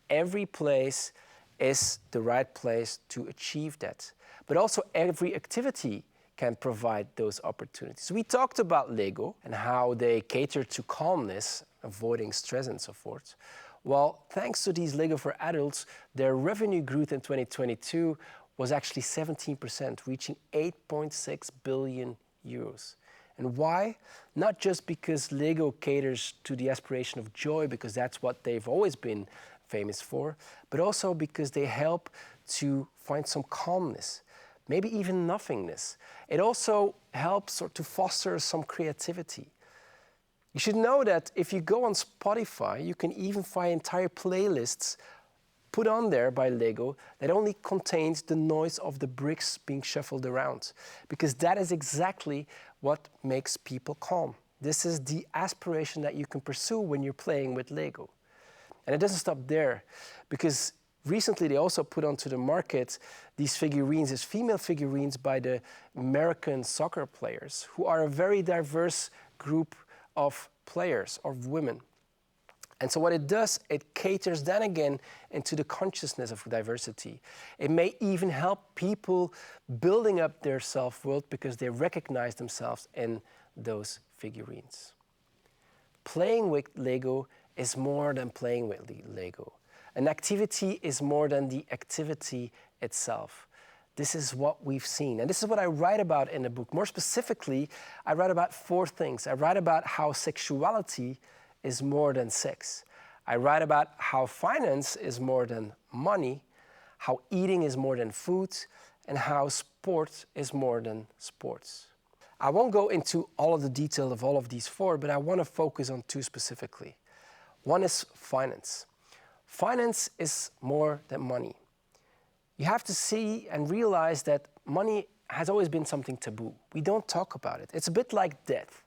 Every place is the right place to achieve that. But also every activity can provide those opportunities. We talked about Lego and how they cater to calmness, avoiding stress and so forth. Well, thanks to these Lego for adults, their revenue growth in 2022 was actually 17%, reaching 8.6 billion euros. And why? Not just because Lego caters to the aspiration of joy, because that's what they've always been famous for, but also because they help to find some calmness, maybe even nothingness. It also helps to foster some creativity. You should know that if you go on Spotify, you can even find entire playlists put on there by Lego that only contains the noise of the bricks being shuffled around, because that is exactly what makes people calm. This is the aspiration that you can pursue when you're playing with Lego. And it doesn't stop there, because recently they also put onto the market these figurines, these female figurines by the American soccer players, who are a very diverse group of players, of women. And so what it does, it caters then again into the consciousness of diversity. It may even help people building up their self-worth because they recognize themselves in those figurines. Playing with Lego is more than playing with Lego. An activity is more than the activity itself. This is what we've seen. And this is what I write about in the book. More specifically, I write about 4 things. I write about how sexuality is more than sex. I write about how finance is more than money, how eating is more than food, and how sport is more than sports. I won't go into all of the detail of all of these 4, but I want to focus on 2 specifically. One is finance. Finance is more than money. You have to see and realize that money has always been something taboo. We don't talk about it. It's a bit like death.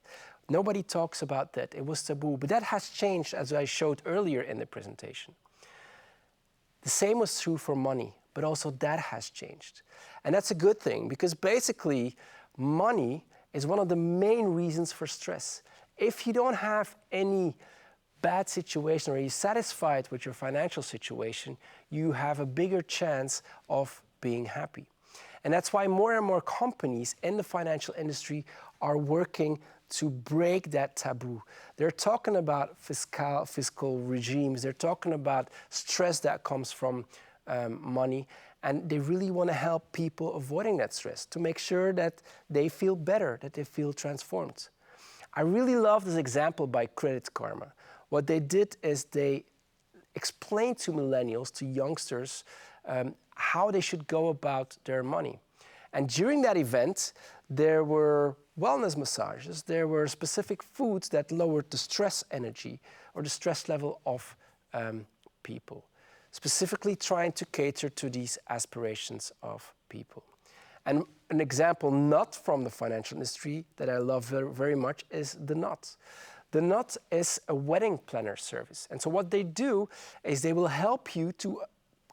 Nobody talks about that. It was taboo, but that has changed, as I showed earlier in the presentation. The same was true for money, but also that has changed. And that's a good thing, because basically money is one of the main reasons for stress. If you don't have any bad situation or you're satisfied with your financial situation, you have a bigger chance of being happy. And that's why more and more companies in the financial industry are working to break that taboo. They're talking about fiscal regimes, they're talking about stress that comes from money, and they really want to help people avoiding that stress to make sure that they feel better, that they feel transformed. I really love this example by Credit Karma. What they did is they explained to millennials, to youngsters, how they should go about their money. And during that event, there were wellness massages, there were specific foods that lowered the stress energy or the stress level of people, specifically trying to cater to these aspirations of people. And an example not from the financial industry that I love very, very much is The Knot. The Knot is a wedding planner service. And so what they do is they will help you to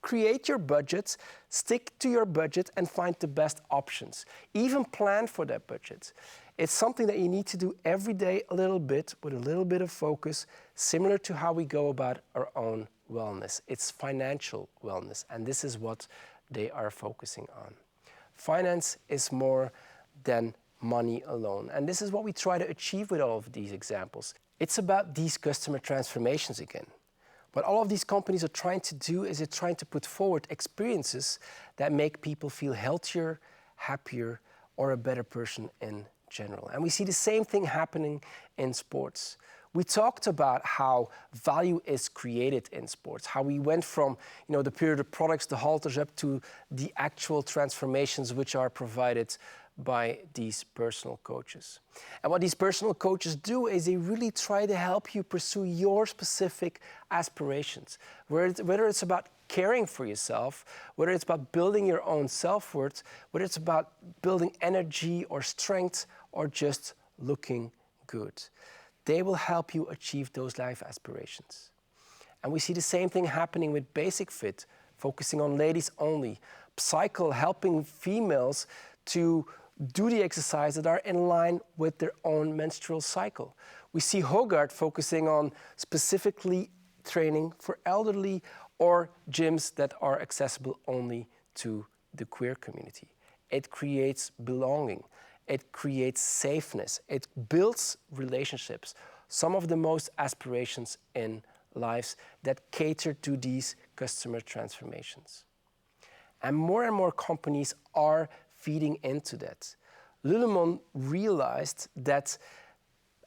create your budget, stick to your budget, and find the best options. Even plan for that budget. It's something that you need to do every day a little bit, with a little bit of focus, similar to how we go about our own wellness. It's financial wellness, and this is what they are focusing on. Finance is more than money alone, and this is what we try to achieve with all of these examples. It's about these customer transformations again. What all of these companies are trying to do is they're trying to put forward experiences that make people feel healthier, happier, or a better person in general. And we see the same thing happening in sports. We talked about how value is created in sports, how we went from the period of products, the halters, up to the actual transformations which are provided by these personal coaches. And what these personal coaches do is they really try to help you pursue your specific aspirations, whether it's about caring for yourself, whether it's about building your own self-worth, whether it's about building energy or strength, or just looking good. They will help you achieve those life aspirations. And we see the same thing happening with Basic Fit, focusing on ladies only. Cycle, helping females to do the exercises that are in line with their own menstrual cycle. We see Hogarth focusing on specifically training for elderly, or gyms that are accessible only to the queer community. It creates belonging. It creates safeness. It builds relationships. Some of the most aspirations in lives that cater to these customer transformations. And more companies are feeding into that. Lululemon realized that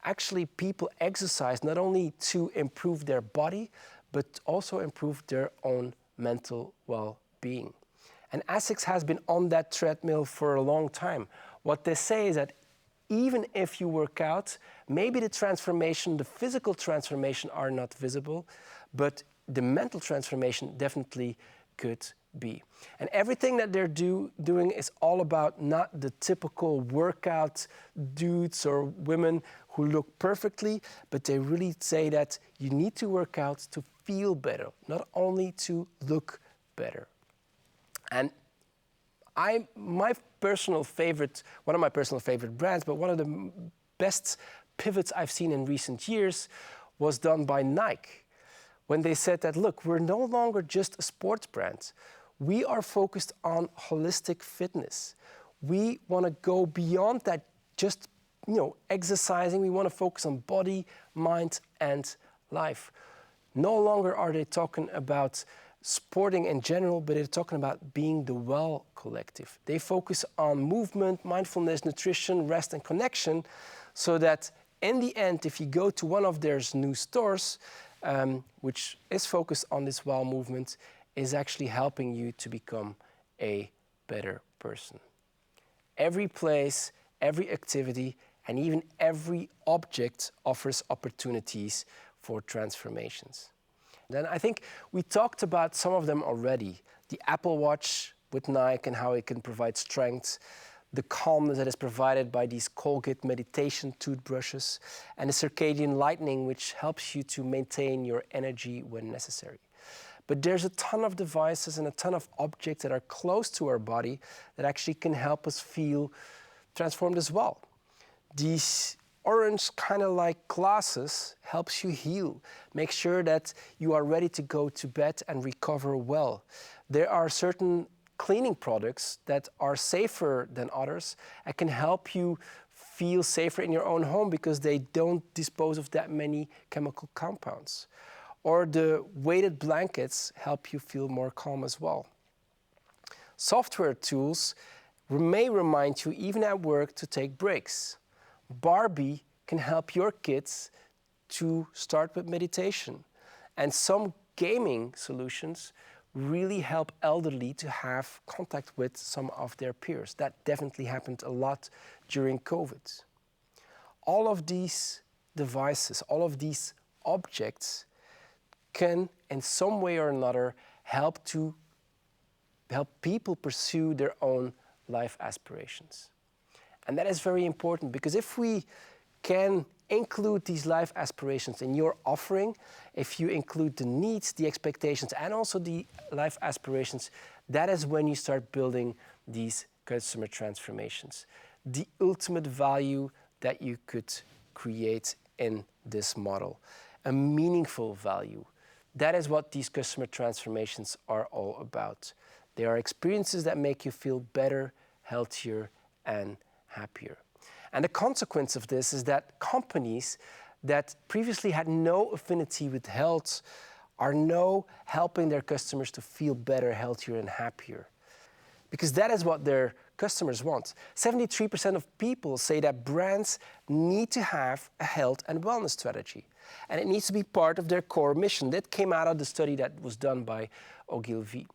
actually people exercise not only to improve their body, but also improve their own mental well-being. And ASICS has been on that treadmill for a long time. What they say is that even if you work out, maybe the transformation, the physical transformation are not visible, but the mental transformation definitely could be. And everything that they're doing is all about not the typical workout dudes or women who look perfectly, but they really say that you need to work out to feel better, not only to look better. And one of my personal favorite brands, but one of the best pivots I've seen in recent years was done by Nike, when they said that, look, we're no longer just a sports brand. We are focused on holistic fitness. We want to go beyond that just, exercising. We want to focus on body, mind, and life. No longer are they talking about sporting in general, but they're talking about being the well collective. They focus on movement, mindfulness, nutrition, rest, and connection, so that in the end, if you go to one of their new stores, which is focused on this well movement, is actually helping you to become a better person. Every place, every activity, and even every object offers opportunities for transformations. Then I think we talked about some of them already. The Apple Watch with Nike and how it can provide strength, the calmness that is provided by these Colgate meditation toothbrushes, and the circadian lightning, which helps you to maintain your energy when necessary. But there's a ton of devices and a ton of objects that are close to our body that actually can help us feel transformed as well. These orange kind of like glasses helps you heal. Make sure that you are ready to go to bed and recover well. There are certain cleaning products that are safer than others and can help you feel safer in your own home because they don't dispose of that many chemical compounds. Or the weighted blankets help you feel more calm as well. Software tools may remind you, even at work, to take breaks. Barbie can help your kids to start with meditation. And some gaming solutions really help elderly to have contact with some of their peers. That definitely happened a lot during COVID. All of these devices, all of these objects can, in some way or another, help people pursue their own life aspirations. And that is very important, because if we can include these life aspirations in your offering, if you include the needs, the expectations, and also the life aspirations, that is when you start building these customer transformations. The ultimate value that you could create in this model, a meaningful value. That is what these customer transformations are all about. They are experiences that make you feel better, healthier, and happier. And the consequence of this is that companies that previously had no affinity with health are now helping their customers to feel better, healthier, and happier. Because that is what their customers want. 73% of people say that brands need to have a health and wellness strategy. And it needs to be part of their core mission. That came out of the study that was done by Ogilvy.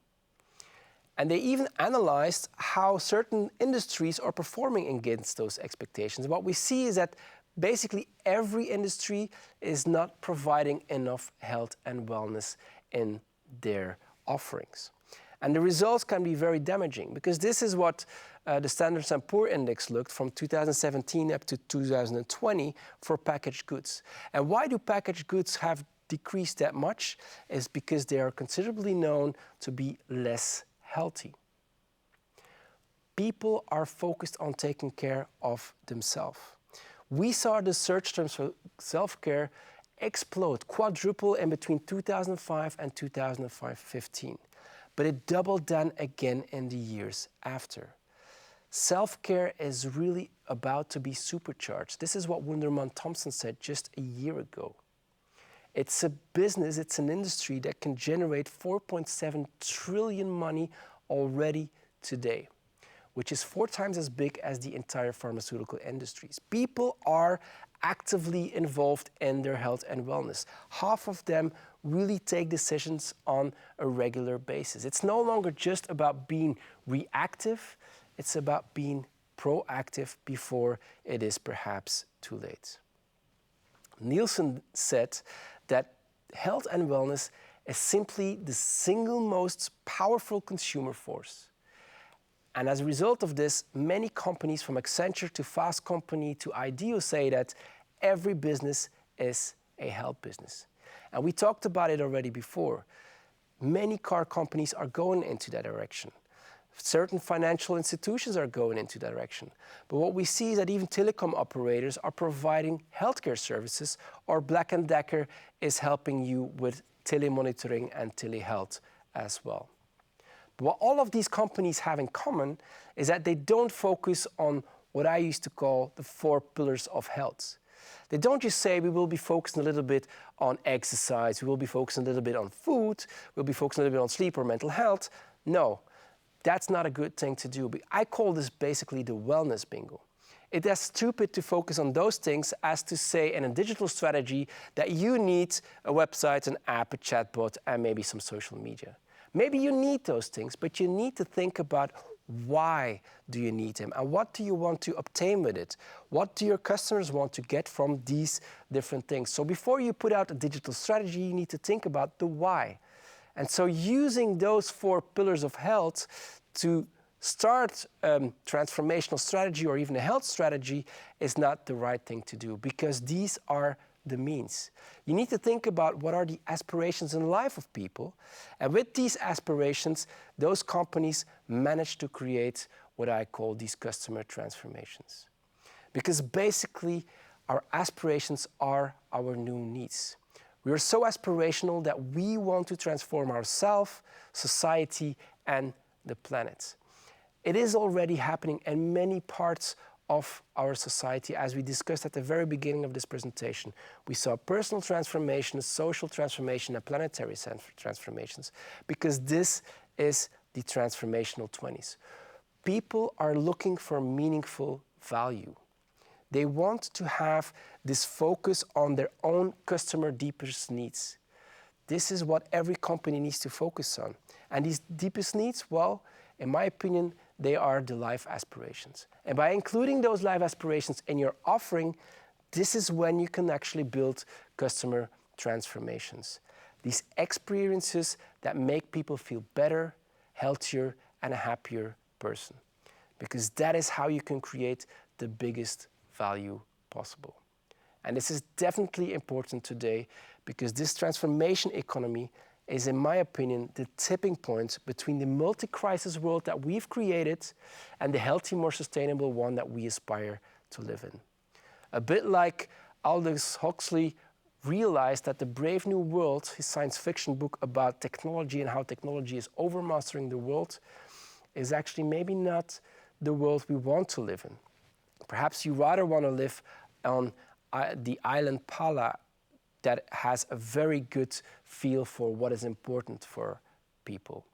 And they even analyzed how certain industries are performing against those expectations. What we see is that basically every industry is not providing enough health and wellness in their offerings. And the results can be very damaging, because this is what the Standard & Poor's Index looked from 2017 up to 2020 for packaged goods. And why do packaged goods have decreased that much? Is because they are considerably known to be less healthy. People are focused on taking care of themselves. We saw the search terms for self-care explode, quadruple in between 2005 and 2015. But it doubled then again in the years after. Self-care is really about to be supercharged. This is what Wunderman Thompson said just a year ago. It's a business, it's an industry that can generate 4.7 trillion money already today, which is 4 times as big as the entire pharmaceutical industries. People are actively involved in their health and wellness. Half of them really take decisions on a regular basis. It's no longer just about being reactive, it's about being proactive before it is perhaps too late. Nielsen said that health and wellness is simply the single most powerful consumer force. And as a result of this, many companies from Accenture to Fast Company to IDEO say that every business is a health business. And we talked about it already before. Many car companies are going into that direction. Certain financial institutions are going into that direction. But what we see is that even telecom operators are providing healthcare services, or Black & Decker is helping you with telemonitoring and telehealth as well. But what all of these companies have in common is that they don't focus on what I used to call the 4 pillars of health. They don't just say we will be focusing a little bit on exercise, we will be focusing a little bit on food, we'll be focusing a little bit on sleep or mental health. No, that's not a good thing to do. I call this basically the wellness bingo. It is stupid to focus on those things as to say in a digital strategy that you need a website, an app, a chatbot, and maybe some social media. Maybe you need those things, but you need to think about why do you need them and what do you want to obtain with it? What do your customers want to get from these different things? So before you put out a digital strategy, you need to think about the why. And so using those 4 pillars of health to start transformational strategy or even a health strategy is not the right thing to do, because these are the means. You need to think about what are the aspirations in life of people, and with these aspirations, those companies manage to create what I call these customer transformations. Because basically, our aspirations are our new needs. We are so aspirational that we want to transform ourselves, society, and the planet. It is already happening in many parts of our society, as we discussed at the very beginning of this presentation. We saw personal transformation, social transformation, and planetary transformations, because this is the transformational 20s. People are looking for meaningful value. They want to have this focus on their own customer deepest needs. This is what every company needs to focus on. And these deepest needs, well, in my opinion, they are the life aspirations. And by including those life aspirations in your offering, this is when you can actually build customer transformations. These experiences that make people feel better, healthier, and a happier person. Because that is how you can create the biggest value possible. And this is definitely important today, because this transformation economy is, in my opinion, the tipping point between the multi-crisis world that we've created and the healthy, more sustainable one that we aspire to live in. A bit like Aldous Huxley realized that the Brave New World, his science fiction book about technology and how technology is overmastering the world, is actually maybe not the world we want to live in. Perhaps you rather want to live on the island Pala, that has a very good feel for what is important for people,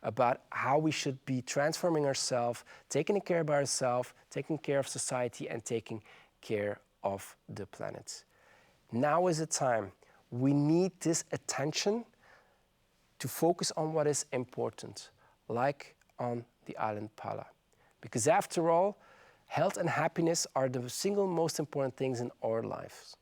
about how we should be transforming ourselves, taking care of ourselves, taking care of society, and taking care of the planet. Now is the time. We need this attention to focus on what is important, like on the island Pala. Because after all, health and happiness are the single most important things in our lives.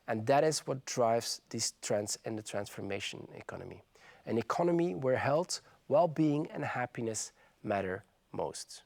And that is what drives these trends in the transformation economy. An economy where health, well-being, and happiness matter most.